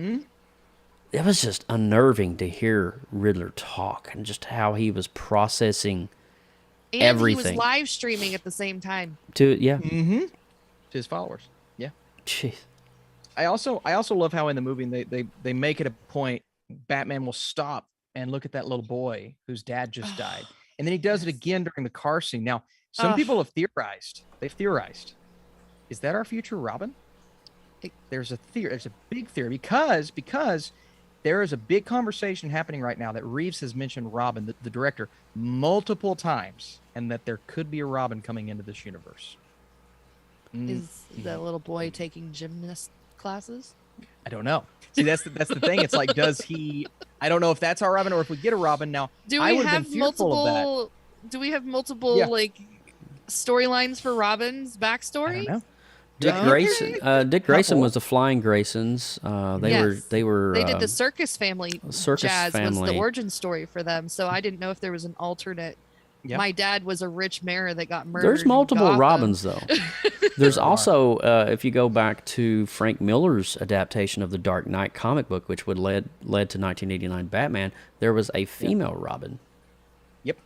It was just unnerving to hear Riddler talk and just how he was processing And everything. he was live streaming at the same time. to To his followers. Yeah. Jeez. I also love how in the movie they make it a point Batman will stop and look at that little boy whose dad just died. And then he does it again during the car scene. Now, some people have theorized. They've theorized. Is that our future Robin? There's a big theory because there is a big conversation happening right now that Reeves has mentioned Robin, the director, multiple times, and that there could be a Robin coming into this universe. Is the little boy taking gymnast classes? I don't know. See, that's the thing. It's like, does he? I don't know if that's our Robin or if we get a Robin now. Do I we would've been have fearful of that. multiple? Do we have multiple Yeah. like storylines for Robin's backstory? I don't know. Dick Okay. Grayson. Dick Grayson Couple. was the Flying Graysons. They Yes. were. They did the Circus family. Circus Jazz was family. the origin story for them, so I didn't know if there was an alternate. Yep. My dad was a rich mayor that got murdered. There's in multiple Gotham. Robins though. There's also, if you go back to Frank Miller's adaptation of the Dark Knight comic book, which would led to 1989 Batman, there was a female Robin. Yep.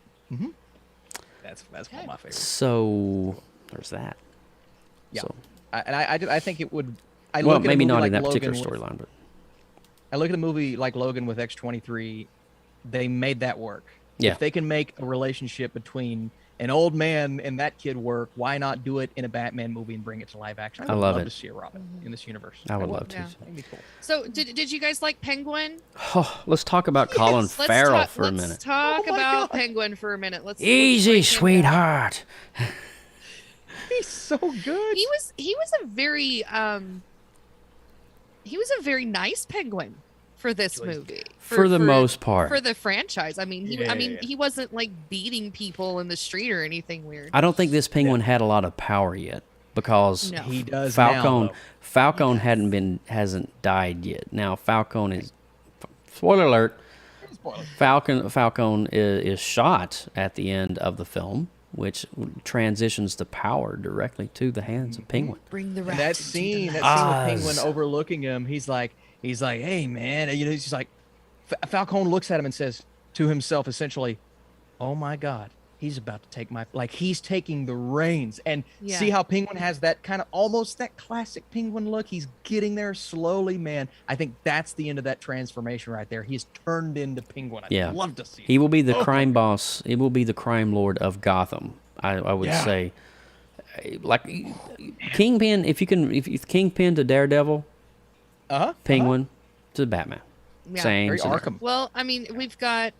That's one of my favorites. So there's that. Yeah. So, I think it would. I well, look at a maybe movie not like in that Logan particular with- storyline, but I look at a movie like Logan with X-23. They made that work. Yeah. If they can make a relationship between an old man and that kid work, why not do it in a Batman movie and bring it to live action? I would love love it. to see a Robin in this universe. I would love to. Yeah. That'd be cool. So did you guys like Penguin? Oh, let's talk about Colin Let's Farrell talk- for a Let's minute. talk Oh my about God. Penguin for a minute. Let's Easy, break him down. sweetheart. He's so good. He was a very nice Penguin for this movie. For the most part. For the franchise. I mean, Yeah. he wasn't like beating people in the street or anything weird. I don't think this penguin had a lot of power yet because No. He does Falcone now, though. Falcone hasn't died yet. Now Falcone is spoiler alert. Falcone is shot at the end of the film, which transitions the power directly to the hands of Penguin. Bring the And rat that into the scene, light. that scene Ah, with Penguin s- overlooking him, he's like, hey man, he's just like, Falcone looks at him and says to himself essentially, oh my God, he's about to take he's taking the reins. And Yeah. see how Penguin has that kind of almost that classic Penguin look. He's getting there slowly, man. I think that's the end of that transformation right there. He's turned into Penguin. I'd Yeah. love to see it. He will be the crime boss. He will be the crime lord of Gotham. I would Yeah. say, like Kingpin. If Kingpin to Daredevil, Penguin to Batman. Yeah. Same. Very scenario. Arkham. Well, I mean, we've got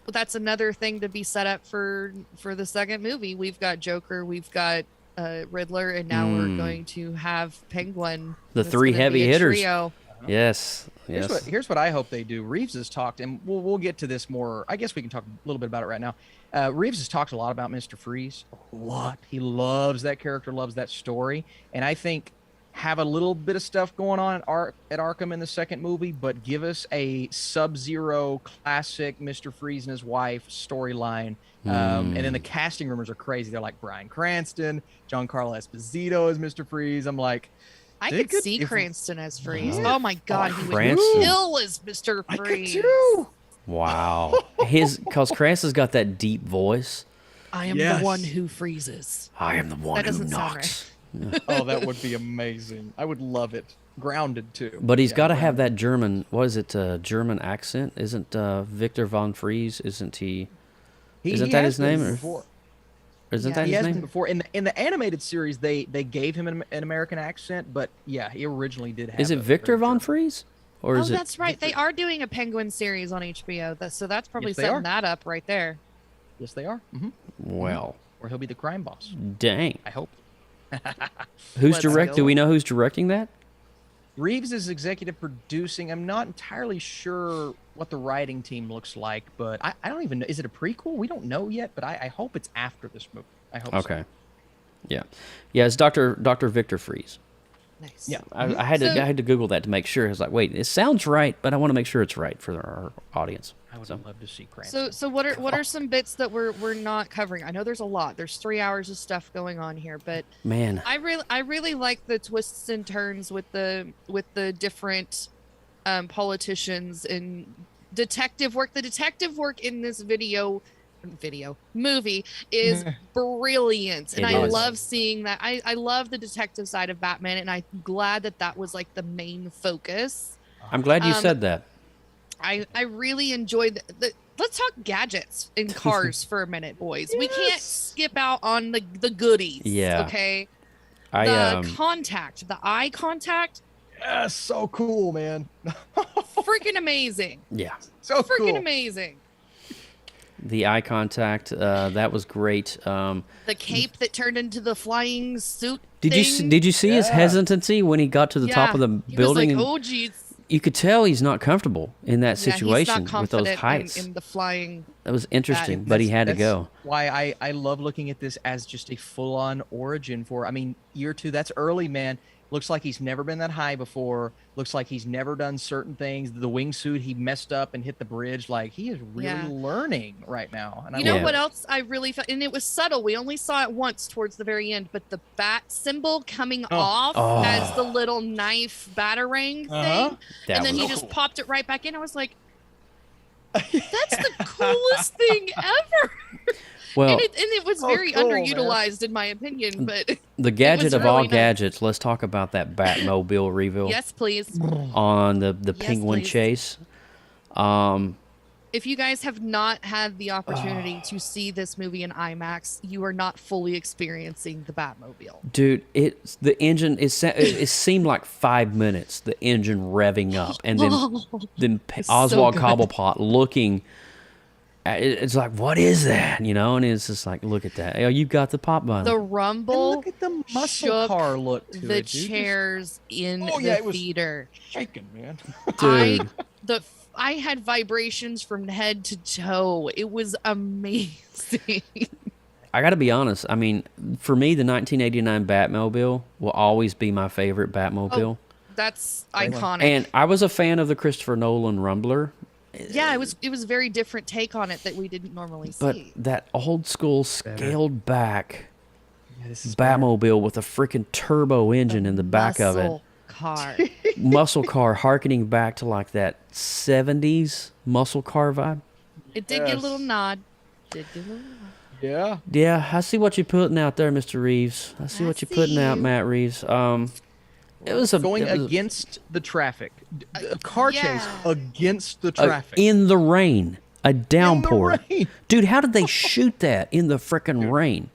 that's another thing to be set up for the second movie. We've got Joker, we've got Riddler, and now we're going to have Penguin. The It's three gonna heavy be a hitters. trio. Yes. Yes. Here's what I hope they do. Reeves has talked, and we'll get to this more. I guess we can talk a little bit about it right now. Reeves has talked a lot about Mr. Freeze. A lot. He loves that character, loves that story, and I think have a little bit of stuff going on at Arkham in the second movie, but give us a Sub-Zero classic Mr. Freeze and his wife storyline. And then the casting rumors are crazy. They're like Bryan Cranston, Giancarlo Esposito as Mr. Freeze. I'm like, I they could see if- Cranston as Freeze. Oh my God, he would Cranston. kill as Mr. I could Freeze. too. Wow. Because Cranston's got that deep voice. I am Yes. the one who freezes. I am the one That who doesn't sound knocks. Oh, that would be amazing. I would love it. Grounded too. But he's Yeah, got to have grounded. that German. What is it? German accent? Isn't Victor von Fries? Isn't he? Isn't that has his name? been Or before. isn't Yeah. that He his has name? been before. In the animated series, they gave him an American accent, but yeah, he originally did have. Is it a Victor very von German- Fries? Or Oh, is it? that's right. They are doing a Penguin series on HBO. So that's probably Yes, they setting are. that up right there. Yes, they are. Well, Or he'll be the crime boss. dang. I hope. Who's Let's direct? Do go. we know who's directing that? Reeves is executive producing. I'm not entirely sure what the writing team looks like, but I don't even know. Is it a prequel? We don't know yet, but I hope it's after this movie. I hope so. Okay. Yeah. Yeah, it's Dr. Victor Fries. Nice. Yeah. I had So- to Google that to make sure. I was like, wait, it sounds right, but I want to make sure it's right for our audience. I would So, love to see Cranston. So what are some bits that we're not covering? I know there's a lot. There's 3 hours of stuff going on here, but man, I really like the twists and turns with the different politicians and detective work. The detective work in this movie is brilliant, and It I is. love seeing that. I love the detective side of Batman, and I'm glad that was like the main focus. I'm glad you said that. I really enjoyed the let's talk gadgets in cars for a minute, boys. We can't skip out on the goodies. Yeah. Okay. I The eye contact, Yeah, so cool, man. freaking amazing. yeah. So Freaking cool. amazing. The eye contact, that was great. The cape that turned into the flying suit. Did you see his Yeah. hesitancy when he got to the top of the building? He was and like, oh geez. you could tell he's not comfortable in that Yeah, situation he's not with those confident heights. in the flying. That was interesting, but he had to go. Why I love looking at this as just a full-on origin for. I mean, year 2, that's early, man. Looks like he's never been that high before. Looks like he's never done certain things. The wingsuit, he messed up and hit the bridge. Like, he is really Yeah. learning right now. And I You know love what it. else I really felt, and it was subtle. We only saw it once towards the very end, but the bat symbol coming off Oh. as the little knife batarang thing, That and then was he just popped it right back in. I was like, "That's the coolest thing ever!" Well, and it was So very cool, man. underutilized, in my opinion. But the gadget was of all really nice. gadgets. Let's talk about that Batmobile reveal yes, please. on the Yes, penguin please. chase. If you guys have not had the opportunity to see this movie in IMAX, you are not fully experiencing the Batmobile. Dude, the engine. It seemed like 5 minutes. The engine revving up, and then It's so Oswald good. Cobblepot looking. It's like, what is that? You know, and it's just like, look at that. Oh, you've got the pop button. The And rumble look at the muscle shook car look to the it, dude. chairs in Oh, yeah, the it was- theater. Shaking, man. Dude. I had vibrations from head to toe. It was amazing. I got to be honest. I mean, for me, the 1989 Batmobile will always be my favorite Batmobile. That's iconic. And I was a fan of the Christopher Nolan Rumbler, yeah, it was a very different take on it that we didn't normally but see. that old school scaled back Yeah, this is Batmobile with a freaking turbo engine in the back of it. Muscle car. Muscle car harkening back to like that 70s muscle car vibe. It did get a Yes. little nod. Did get a little nod. Yeah. Yeah, I see what you're putting out there, Mr. Reeves. I see I what you're putting see out, you. Matt Reeves. It was Going it was against the traffic. A car chase yeah. against the a- traffic. in the rain, a downpour. rain. Dude, how did they shoot that in the frickin' rain?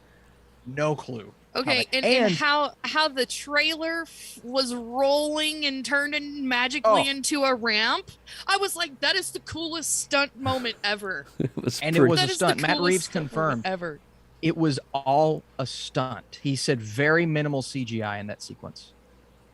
No clue. Okay, Comic. and how the trailer was rolling and turning magically Oh. into a ramp. I was like, that is the coolest stunt moment ever. It was And it pretty- was That a is the stunt. Matt coolest Reeves stunt moment confirmed. ever. It was all a stunt. He said very minimal CGI in that sequence.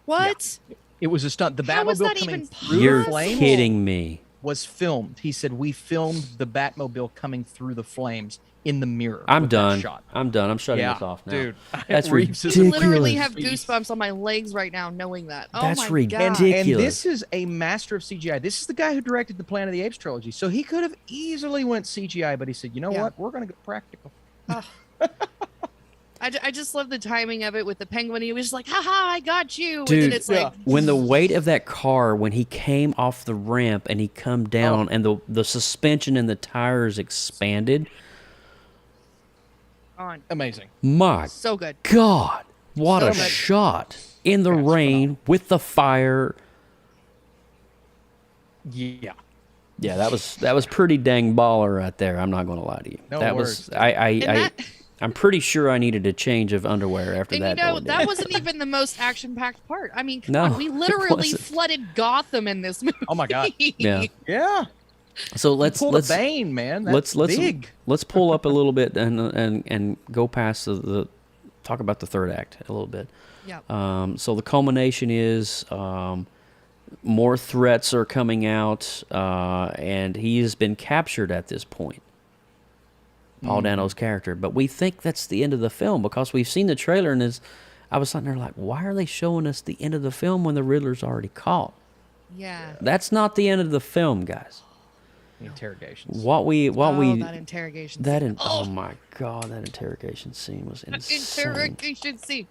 What? It was a stunt. The How was Batmobile that coming even through You're the flames kidding me. was filmed. He said we filmed the Batmobile coming through the flames in the mirror. I'm with that done. Shot. I'm done. I'm shutting Yeah, this off now. dude. That's Reeves is I ridiculous. literally have Beast. goosebumps on my legs right now knowing that. Oh That's my ridiculous. god. And this is a master of CGI. This is the guy who directed the Planet of the Apes trilogy. So he could have easily went CGI, but he said, you know Yeah. what? We're going to go practical. I just love the timing of it with the penguin. He was just like, haha, I got you. Dude, and then it's like, when the weight of that car, when he came off the ramp and he come down and the suspension and the tires expanded, on. Amazing. my So good. God, What So a much. shot in the rain with the fire. Yeah. Yeah, that was pretty dang baller right there. I'm not going to lie to you. No that words, was that- I'm pretty sure I needed a change of underwear after And that. you know, ordeal. that wasn't even the most action-packed part. I mean, come No, on, we it literally wasn't. flooded Gotham in this movie. Oh my God. Yeah. Yeah. So let's Pulled a Bane, man. That's big. Let's pull up a little bit and go past the talk about the third act a little bit. Yeah. So the culmination is more threats are coming out, and he has been captured at this point. Paul Dano's character, but we think that's the end of the film because we've seen the trailer, and I was sitting there like, why are they showing us the end of the film when the Riddler's already caught? Yeah. That's not the end of the film, guys. Interrogations. That interrogation scene. Oh my God, that interrogation scene was insane. Interrogation scene.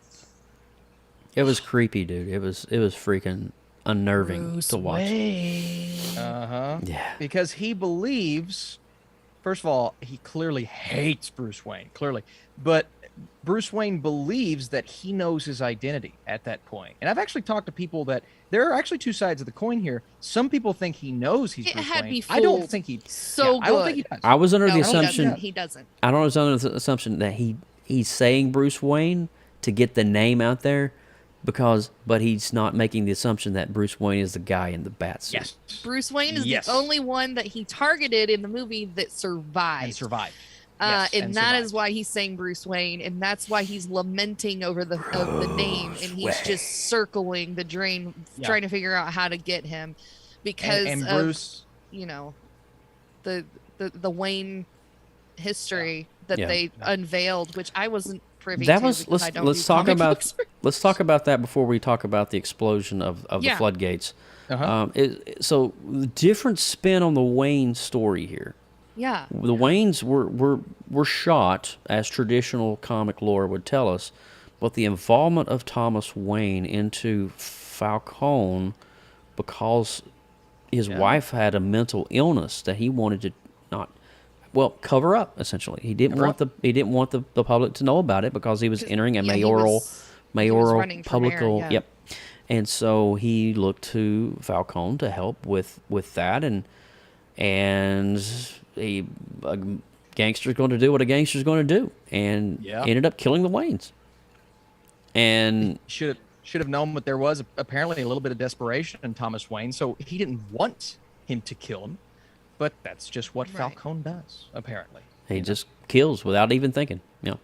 It was creepy, dude. It was freaking unnerving to watch. Uh-huh. Yeah. Because he believes, first of all, he clearly hates Bruce Wayne, clearly. But Bruce Wayne believes that he knows his identity at that point. And I've actually talked to people that there are actually two sides of the coin here. Some people think he knows he's It Bruce had Wayne. me I don't fooled think he so I don't think he good. does. I was under No, the he doesn't. assumption He doesn't. I don't know. I was under the assumption that he's saying Bruce Wayne to get the name out there, but he's not making the assumption that Bruce Wayne is the guy in the bat suit. Yes. Bruce Wayne is Yes. the only one that he targeted in the movie that survived. And survived. And that is why he's saying Bruce Wayne, and that's why he's lamenting over the name, and he's just circling the drain, trying to figure out how to get him, because and of, Bruce, you know, the Wayne history that Yeah. they unveiled, which I wasn't privy That to. was because I don't let's do talk comic about books. let's talk about that before we talk about the explosion of the Yeah. floodgates. Uh-huh. So the different spin on the Wayne story here. Yeah. The Waynes were shot, as traditional comic lore would tell us, but the involvement of Thomas Wayne into Falcone because his wife had a mental illness that he wanted to cover up. Essentially, he didn't want the public to know about it because he was entering a mayoral running for publical. mayor, yeah. Yep, and so he looked to Falcone to help with that, and a gangster's going to do what a gangster's going to do, and ended up killing the Waynes. And should have known, but there was apparently a little bit of desperation in Thomas Wayne, so he didn't want him to kill him, but that's just what Falcone does, apparently. he just kills without even thinking. Yeah.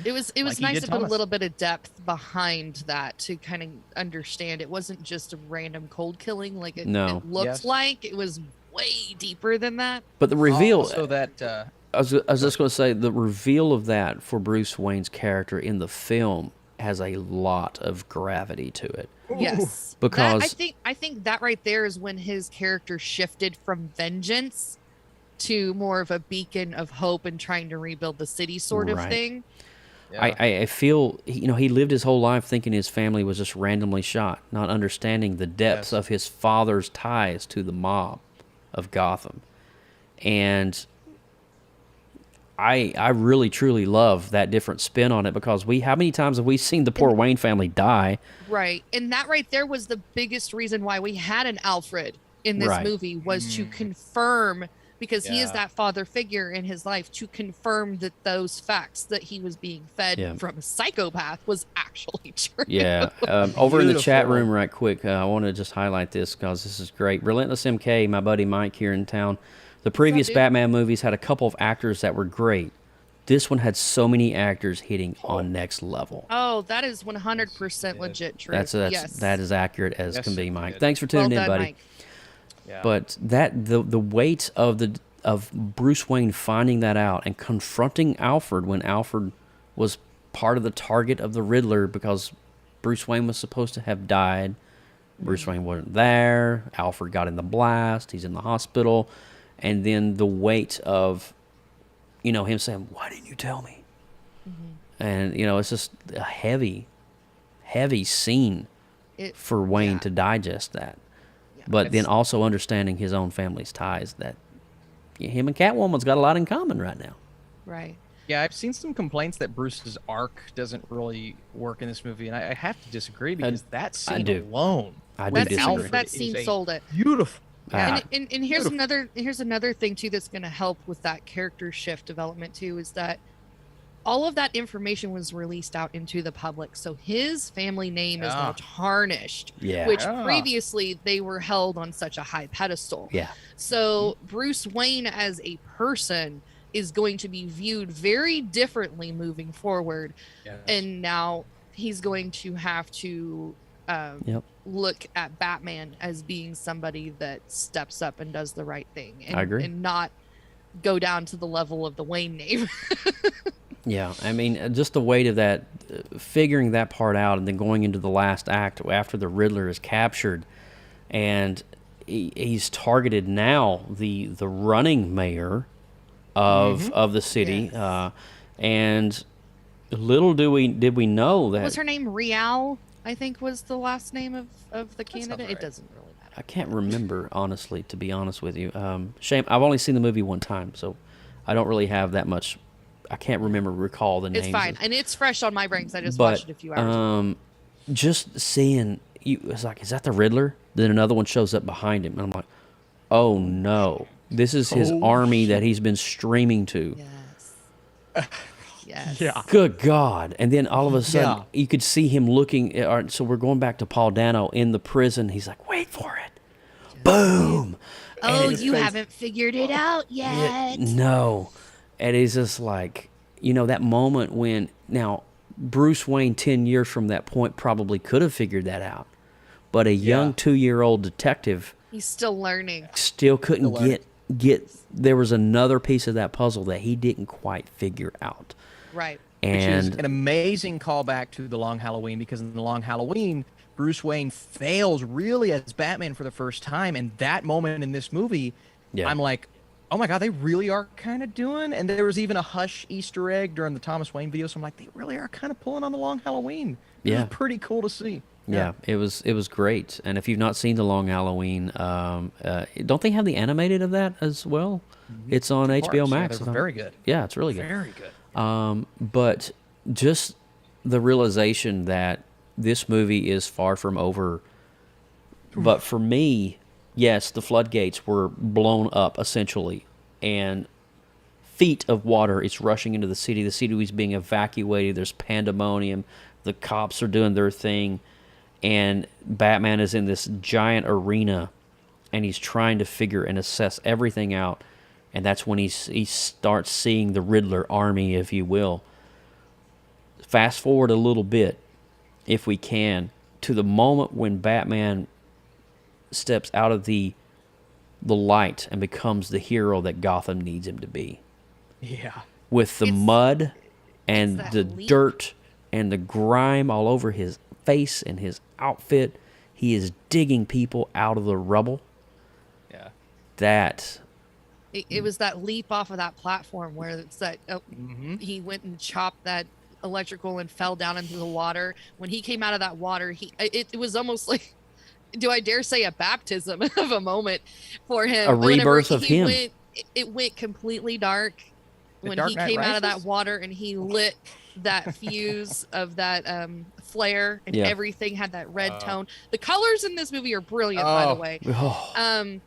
It was Like he nice did to put a Thomas. little bit of depth behind that to kind of understand it wasn't just a random cold killing like it looked Yes. like. It was way deeper than that. But the reveal. So that I was just going to say the reveal of that for Bruce Wayne's character in the film has a lot of gravity to it. Yes. Because I think that right there is when his character shifted from vengeance to more of a beacon of hope and trying to rebuild the city sort of Right. thing. I feel he lived his whole life thinking his family was just randomly shot, not understanding the depths of his father's ties to the mob of Gotham. And I really truly love that different spin on it because how many times have we seen the poor Wayne family die? Right. And that right there was the biggest reason why we had an Alfred in this Right. movie was to confirm, because he is that father figure in his life, to confirm that those facts that he was being fed from a psychopath was actually true. Yeah. Over in the chat Beautiful. room right quick, I want to just highlight this because this is great. Relentless MK, my buddy Mike here in town. The previous dude? Batman movies had a couple of actors that were great. This one had so many actors hitting on next level. Oh, that is 100% legit true. Yes. That is accurate as Yes, can be, it Mike. did. Thanks for Well tuning in, done, buddy. Mike. Yeah. But the weight of Bruce Wayne finding that out and confronting Alfred when Alfred was part of the target of the Riddler because Bruce Wayne was supposed to have died. Bruce Wayne wasn't there. Alfred got in the blast. He's in the hospital. And then the weight of, him saying, "Why didn't you tell me?" And, it's just a heavy scene for Wayne to digest that. But then also understanding his own family's ties, that him and Catwoman's got a lot in common right now. Right. Yeah, I've seen some complaints that Bruce's arc doesn't really work in this movie, and I have to disagree because that scene do. alone, I do with disagree. Alfred That is scene a sold it. beautiful. Ah. And here's another thing too that's going to help with that character shift development too, is that all of that information was released out into the public, so his family name is now tarnished. Yeah. Which previously they were held on such a high pedestal. Yeah. So Bruce Wayne as a person is going to be viewed very differently moving forward, and now he's going to have to look at Batman as being somebody that steps up and does the right thing, and, I agree. and not go down to the level of the Wayne name. Yeah, I mean, just the weight of that, figuring that part out, and then going into the last act after the Riddler is captured, and he's targeted now the running mayor of the city, and little did we know that Was her name Rial? I think was the last name of the candidate. right. It doesn't really matter. I can't remember, honestly, to be honest with you. Shame, I've only seen the movie one time, so I don't really have that much. I can't recall the names. It's fine, and it's fresh on my brain because I just watched it a few hours ago. Just seeing you, it's like, is that the Riddler? Then another one shows up behind him, and I'm like, oh no, this is his army that he's been streaming to. Yes. Yes. Yeah. Good God. And then all of a sudden, you could see him looking. So we're going back to Paul Dano in the prison. He's like, wait for it. Boom. Oh, you haven't figured it out yet. No. And it's just like, that moment when, now, Bruce Wayne 10 years from that point probably could have figured that out. But a young 2-year-old detective He's still learning. still couldn't get, there was another piece of that puzzle that he didn't quite figure out. Right. Which is And an amazing callback to The Long Halloween, because in The Long Halloween, Bruce Wayne fails really as Batman for the first time, and that moment in this movie, I'm like, oh my God, they really are kind of doing, and there was even a Hush Easter egg during the Thomas Wayne video, so I'm like, they really are kind of pulling on The Long Halloween. It was pretty cool to see. Yeah, it was great. And if you've not seen The Long Halloween, don't they have the animated of that as well? It's on HBO Max. They're very good. Yeah, it's really good. Very good. But just the realization that this movie is far from over. But for me, yes, the floodgates were blown up essentially, and feet of water is rushing into the city. The city is being evacuated. There's pandemonium. The cops are doing their thing, and Batman is in this giant arena, and he's trying to figure and assess everything out. And that's when he starts seeing the Riddler army, if you will. Fast forward a little bit, if we can, to the moment when Batman steps out of the light and becomes the hero that Gotham needs him to be. Yeah. With the mud and the dirt and the grime all over his face and his outfit, he is digging people out of the rubble. Yeah. That... It was that leap off of that platform where it's that he went and chopped that electrical and fell down into the water. When he came out of that water, it was almost like, do I dare say, a baptism of a moment for him. A rebirth of him. It went completely dark when he came out of that water, and he lit that fuse of that flare, and everything had that red tone. The colors in this movie are brilliant, by the way.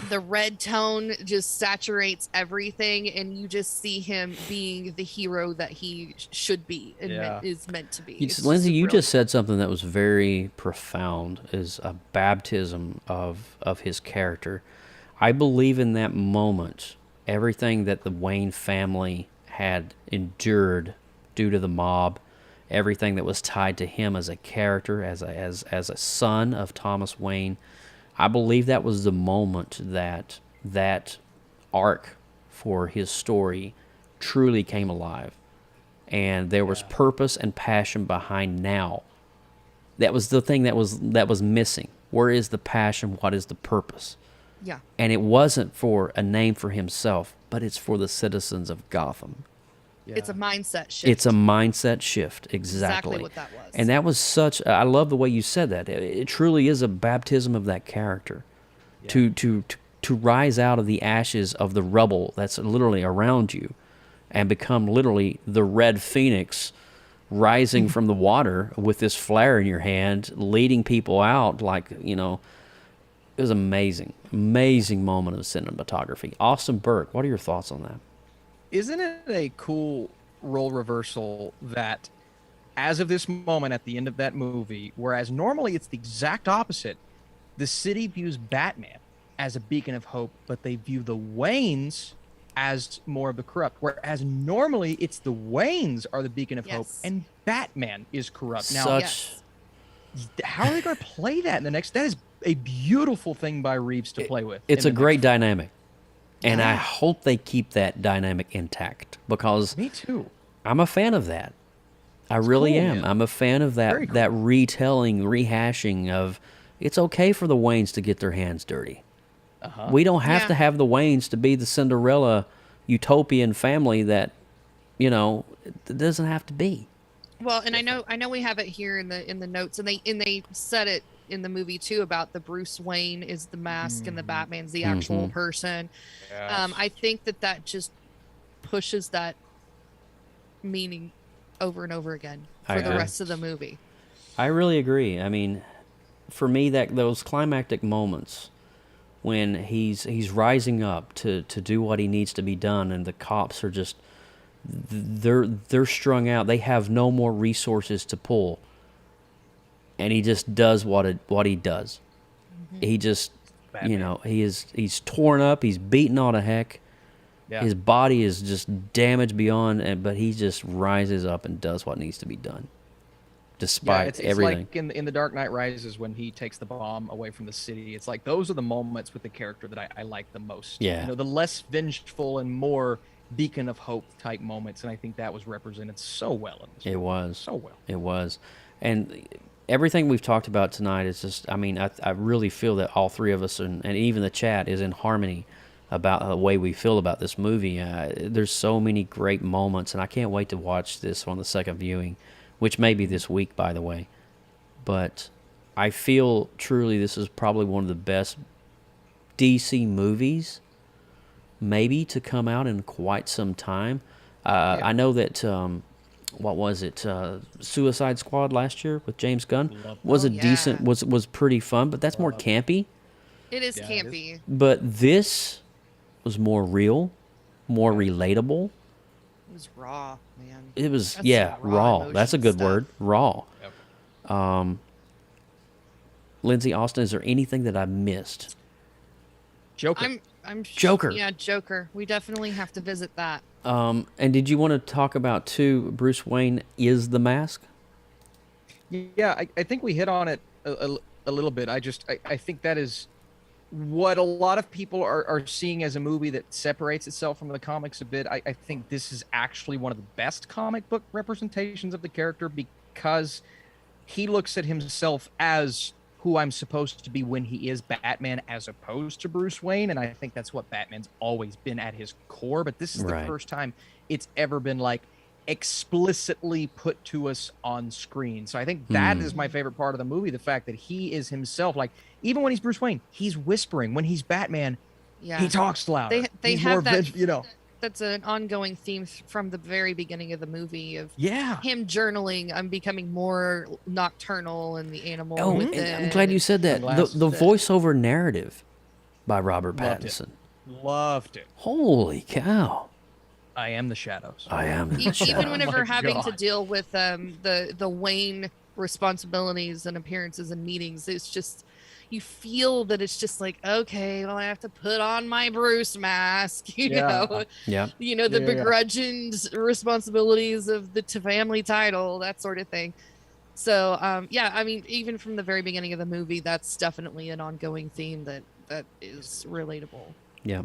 The red tone just saturates everything, and you just see him being the hero that he should be and is meant to be. Lindsay, you just said something that was very profound, is a baptism of his character. I believe in that moment, everything that the Wayne family had endured due to the mob, everything that was tied to him as a character, as a son of Thomas Wayne, I believe that was the moment that arc for his story truly came alive. And there was purpose and passion behind now. That was the thing that was missing. Where is the passion? What is the purpose? Yeah. And it wasn't for a name for himself, but it's for the citizens of Gotham. Yeah. It's a mindset shift. It's a mindset shift, exactly what that was. And that was such... I love the way you said that. It truly is a baptism of that character. Yeah. To rise out of the ashes of the rubble that's literally around you, and become literally the Red Phoenix rising from the water with this flare in your hand, leading people out. Like, you know, it was amazing. Amazing moment of cinematography. Austin Burke, what are your thoughts on that? Isn't it a cool role reversal that as of this moment at the end of that movie, whereas normally it's the exact opposite, the city views Batman as a beacon of hope, but they view the Waynes as more of the corrupt, whereas normally it's the Waynes are the beacon of hope and Batman is corrupt. Now, how are they going to play that in the next? That is a beautiful thing by Reeves to play with. It's a great dynamic, and I hope they keep that dynamic intact, because me too. I'm a fan of that. I really am. Man. I'm a fan of that that retelling, rehashing of it's okay for the Waynes to get their hands dirty. We don't have to have the Waynes to be the Cinderella utopian family that, you know, it doesn't have to be. Well, and I know we have it here in the notes, and they said it in the movie too about the Bruce Wayne is the mask and the Batman's the actual person. I think that just pushes that meaning over and over again for the rest of the movie. I really agree. I mean, for me, that those climactic moments when he's rising up to do what he needs to be done, and the cops are just they're strung out. They have no more resources to pull, and he just does what he does. He just Batman. You know, he's torn up. He's beaten all to heck. Yeah. His body is just damaged beyond, but he just rises up and does what needs to be done, despite it's everything. Like in The Dark Knight Rises when he takes the bomb away from the city. It's like those are the moments with the character that I like the most. Yeah. You know, the less vengeful and more beacon of hope type moments, and I think that was represented so well in this movie. It was. So well. It was. And everything we've talked about tonight is just, I mean, I really feel that all three of us, and even the chat, is in harmony about the way we feel about this movie. There's so many great moments, and I can't wait to watch this on the second viewing, which may be this week, by the way. But I feel truly this is probably one of the best DC movies maybe to come out in quite some time. I know that, what was it, Suicide Squad last year with James Gunn was decent, was pretty fun, but that's more campy. It is campy. But this was more real, more relatable. It was raw, man. It was, That's raw. That's a good stuff. word, raw. Yep. Lindsay, Austin, is there anything that I missed? Joker. I'm Joker. Yeah, Joker. We definitely have to visit that. And did you want to talk about, too, Bruce Wayne is the mask? Yeah, I think we hit on it a little bit. I think that is what a lot of people are seeing as a movie that separates itself from the comics a bit. I think this is actually one of the best comic book representations of the character, because he looks at himself as who I'm supposed to be when he is Batman, as opposed to Bruce Wayne. And I think that's what Batman's always been at his core. But this is the first time it's ever been like explicitly put to us on screen. So I think that is my favorite part of the movie. The fact that he is himself, like even when he's Bruce Wayne, he's whispering. When he's Batman, he talks louder. They have that, you know. That's an ongoing theme from the very beginning of the movie of him journaling. I'm becoming more nocturnal and the animal. Oh, I'm glad you said that. The voiceover narrative by Robert Pattinson. Loved it. Holy cow. I am the shadows. I am the shadows. Even whenever having to deal with the Wayne responsibilities and appearances and meetings, it's just, you feel that it's just like, okay, well, I have to put on my Bruce mask, you know? Yeah. You know, the begrudged responsibilities of the family title, that sort of thing. So, I mean, even from the very beginning of the movie, that's definitely an ongoing theme that is relatable. Yeah.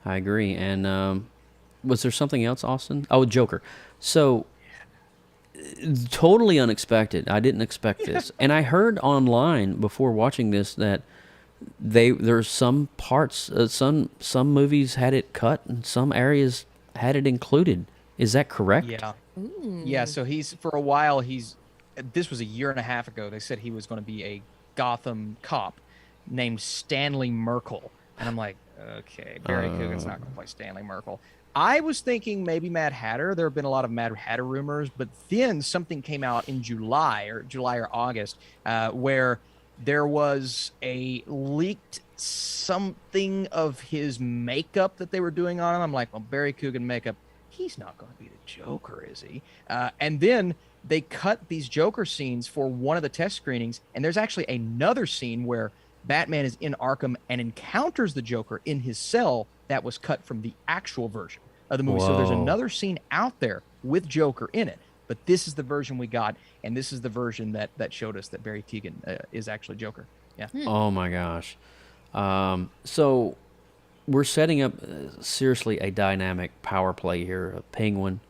I agree. And was there something else, Austin? Oh, Joker. So, totally unexpected. I didn't expect this. And I heard online before watching this that there's some parts, some movies had it cut and some areas had it included. Is that correct? Yeah. Yeah, so for a while, this was a year and a half ago, they said he was going to be a Gotham cop named Stanley Merkel. And I'm like, okay, Barry Coogan's not going to play Stanley Merkel. I was thinking maybe Mad Hatter. There have been a lot of Mad Hatter rumors, but then something came out in July or August, where there was a leaked something of his makeup that they were doing on him. I'm like, well, Barry Coogan makeup, he's not going to be the Joker, is he? And then they cut these Joker scenes for one of the test screenings, and there's actually another scene where Batman is in Arkham and encounters the Joker in his cell that was cut from the actual version of the movie. So there's another scene out there with Joker in it, but this is the version we got, and this is the version that showed us that Barry Keoghan is actually Joker. Yeah. Oh my gosh. So we're setting up seriously a dynamic power play here of Penguin,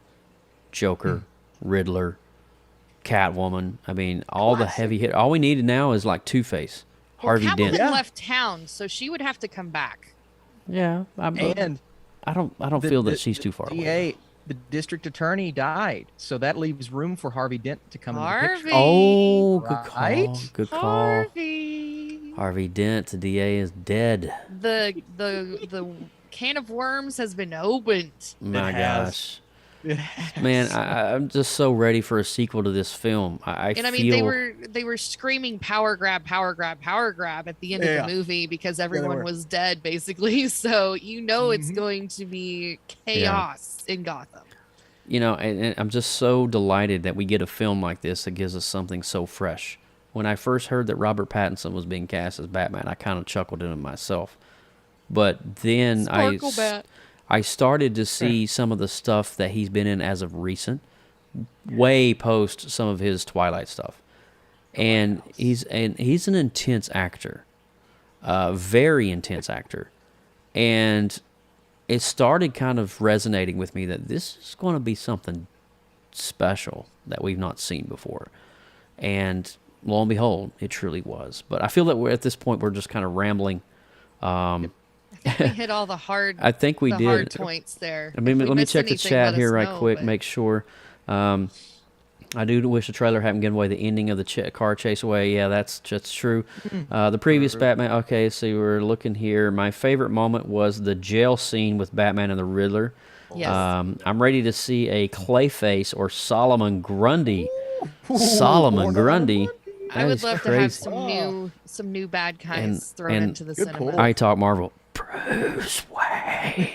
Joker, Riddler, Catwoman. I mean, all the heavy hit. All we needed now is like Two-Face, Harvey Catwoman Dent. left town, so she would have to come back. Yeah, I don't feel that she's too far away. The district attorney died, so that leaves room for Harvey Dent to come into the picture. Oh, good call. Right? Good call. Harvey Dent, the DA, is dead. The can of worms has been opened. My gosh. Man, I'm just so ready for a sequel to this film. I mean, they were screaming power grab at the end of the movie because everyone was dead, basically. So it's going to be chaos in Gotham. And I'm just so delighted that we get a film like this that gives us something so fresh. When I first heard that Robert Pattinson was being cast as Batman, I kind of chuckled in it myself. But then I started to see some of the stuff that he's been in as of recent, way post some of his Twilight stuff. And he's an intense actor, very intense actor. And it started kind of resonating with me that this is going to be something special that we've not seen before. And lo and behold, it truly was. But I feel that at this point we're just kind of rambling. I think we hit all the hard. I think we did. Hard points there. I mean, let me check the chat here right quick, make sure. I do wish the trailer hadn't given away the ending of the car chase away. Yeah, that's true. The previous Batman. Okay, so we're looking here. My favorite moment was the jail scene with Batman and the Riddler. Yes. I'm ready to see a Clayface or Solomon Grundy. Solomon Grundy. I would love to have some new bad guys thrown into the cinema. I talk Marvel. Bruce Wayne.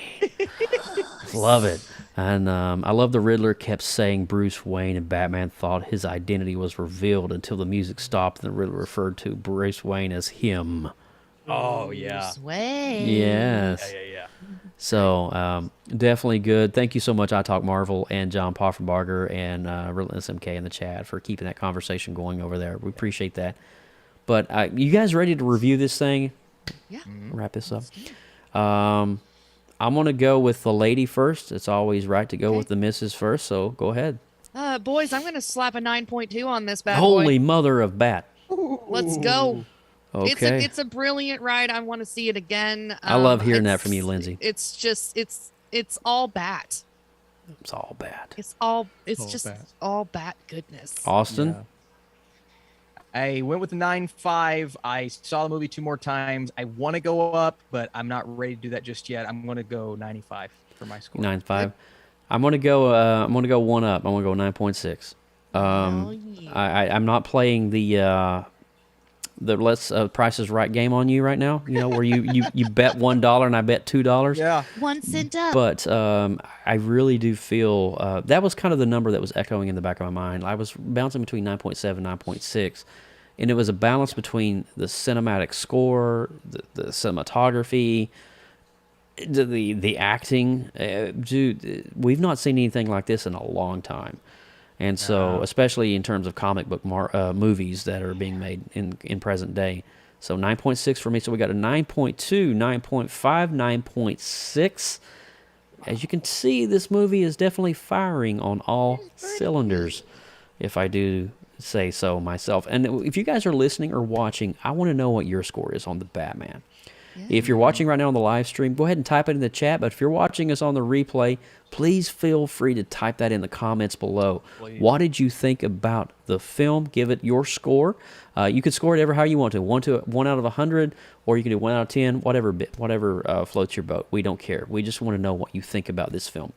Love it. And I love the Riddler kept saying Bruce Wayne, and Batman thought his identity was revealed until the music stopped and the Riddler referred to Bruce Wayne as him. Oh, yeah. Bruce Wayne. Yes. Yeah. So definitely good. Thank you so much, I Talk Marvel, and John Poffenbarger and Relentless MK in the chat for keeping that conversation going over there. We appreciate that. But you guys ready to review this thing? Yeah. Wrap this up. I'm going to go with the lady first. It's always right to go with the missus first, so go ahead. Boys, I'm going to slap a 9.2 on this bad Holy boy. mother of bat. Let's go. Okay. It's a brilliant ride. I want to see it again. I love hearing that from you, Lindsay. It's just it's all bat. It's all bat. It's just all bat goodness. Austin? Yeah. I went with the 9.5. I saw the movie 2 more times. I want to go up, but I'm not ready to do that just yet. I'm going to go 95 for my score. 9.5. I'm going to go one up. I'm going to go 9.6. I'm not playing the let's Price is Right game on you right now. Where you bet $1 and I bet $2. Yeah. 1 cent up. But I really do feel that was kind of the number that was echoing in the back of my mind. I was bouncing between 9.7 and 9.6, and it was a balance between the cinematic score, the cinematography, the acting. Dude, we've not seen anything like this in a long time. And so, especially in terms of comic book movies that are being made in present day. So 9.6 for me. So we got a 9.2, 9.5, 9.6. As you can see, this movie is definitely firing on all cylinders, if I do say so myself. And if you guys are listening or watching, I want to know what your score is on the Batman. If you're watching right now on the live stream, go ahead and type it in the chat. But if you're watching us on the replay, please feel free to type that in the comments below. What did you think about the film? Give it your score. You can score it ever how you want to. 1 out of 100, or you can do 1 out of 10, whatever floats your boat. We don't care. We just want to know what you think about this film.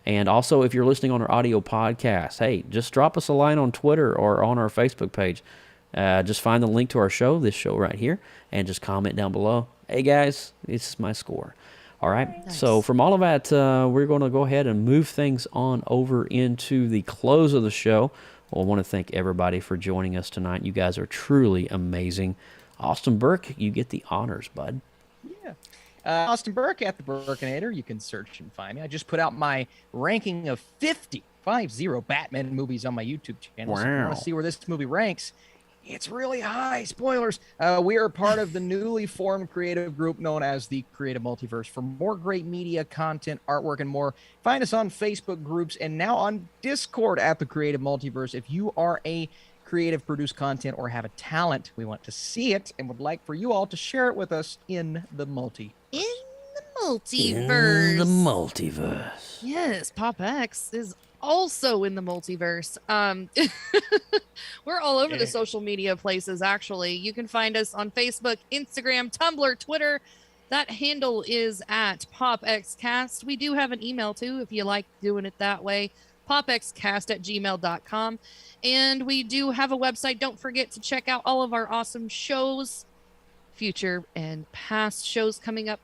And also, if you're listening on our audio podcast, hey, just drop us a line on Twitter or on our Facebook page. Just find the link to our show, this show right here, and just comment down below. Hey, guys, this is my score. All right, nice. So from all of that, we're going to go ahead and move things on over into the close of the show. Well, I want to thank everybody for joining us tonight. You guys are truly amazing. Austin Burke, you get the honors, bud. Yeah. Austin Burke at the Burkinator. You can search and find me. I just put out my ranking of 50 Batman movies on my YouTube channel. Wow. So if you want to see where this movie ranks, it's really high. Spoilers. We are part of the newly formed creative group known as the Creative Multiverse. For more great media, content, artwork, and more, find us on Facebook groups and now on Discord at the Creative Multiverse. If you are a creative, produce content, or have a talent, we want to see it and would like for you all to share it with us in the multiverse. In the multiverse. In the multiverse. Yes, PopX is also in the multiverse. We're all over the social media places, actually. You can find us on Facebook, Instagram, Tumblr, Twitter. That handle is at PopXcast. We do have an email, too, if you like doing it that way. PopXcast@gmail.com. And we do have a website. Don't forget to check out all of our awesome shows, future and past shows coming up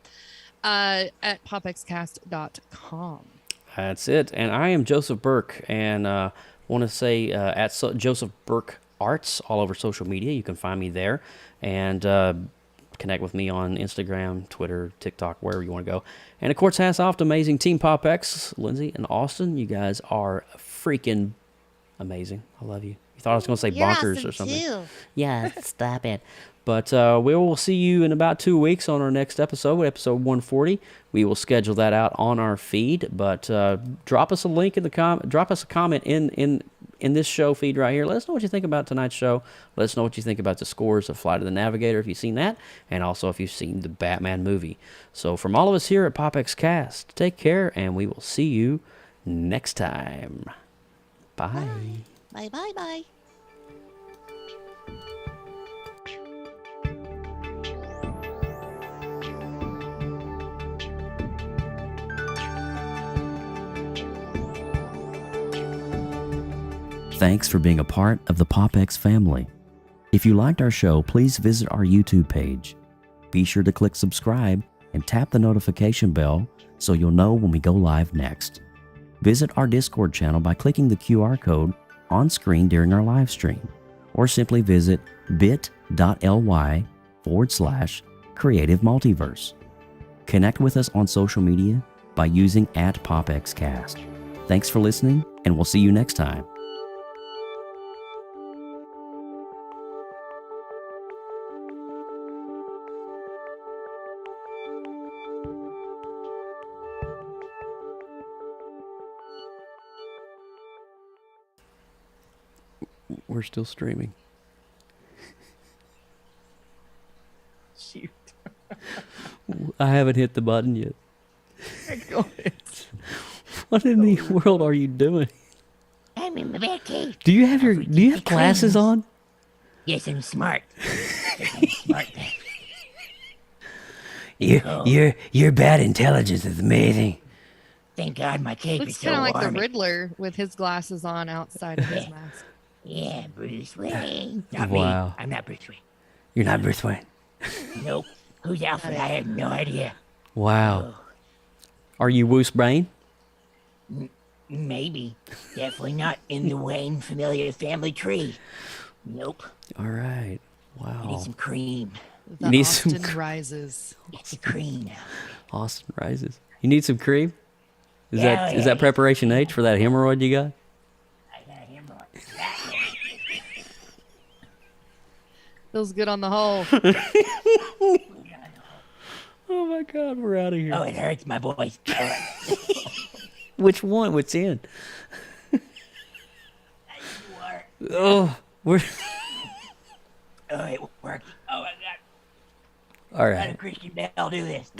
at PopXcast.com. That's it. And I am Joseph Burke, and want to say Joseph Burke Arts all over social media. You can find me there, and connect with me on Instagram, Twitter, TikTok, wherever you want to go. And of course, hats off to amazing Team PopX, Lindsay and Austin. You guys are freaking amazing. I love you. You thought I was going to say bonkers or something. Too. Yeah, stop it. But we will see you in about 2 weeks on our next episode, episode 140. We will schedule that out on our feed. But drop us a link in the drop us a comment in this show feed right here. Let us know what you think about tonight's show. Let us know what you think about the scores of Flight of the Navigator, if you've seen that, and also if you've seen the Batman movie. So from all of us here at PopX Cast, take care, and we will see you next time. Bye. Bye, bye, bye. Thanks for being a part of the PopX family. If you liked our show, please visit our YouTube page. Be sure to click subscribe and tap the notification bell so you'll know when we go live next. Visit our Discord channel by clicking the QR code on screen during our live stream, or simply visit bit.ly/Creative Multiverse. Connect with us on social media by using @PopXcast. Thanks for listening, and we'll see you next time. We're still streaming. Shoot. I haven't hit the button yet. Go ahead. What in the world are you doing? I'm in the Batcave. Do you have glasses on? Yes, I'm smart. I'm smart. Your bad intelligence is amazing. Thank God my cape Looks is so kind of like warm. the Riddler with his glasses on outside of his mask. Yeah, Bruce Wayne. Not Wow. me. I'm not Bruce Wayne. You're not Bruce Wayne. Nope. Who's Alfred? I have no idea. Wow. Are you Bruce Wayne? Maybe. Definitely not in the Wayne familiar family tree. Nope. All right. I need Wow. some cream. The need some Austin rises. It's the cream. Austin rises. You need some cream? Is Yeah, that yeah. preparation H for that hemorrhoid you got? I got him right. Feels good on the whole. Oh my God, we're out of here. Oh, it hurts my voice. All right. Which one? What's in? Oh, we're. Oh, it worked. Oh, my God. All How right. did Christian Bale do this?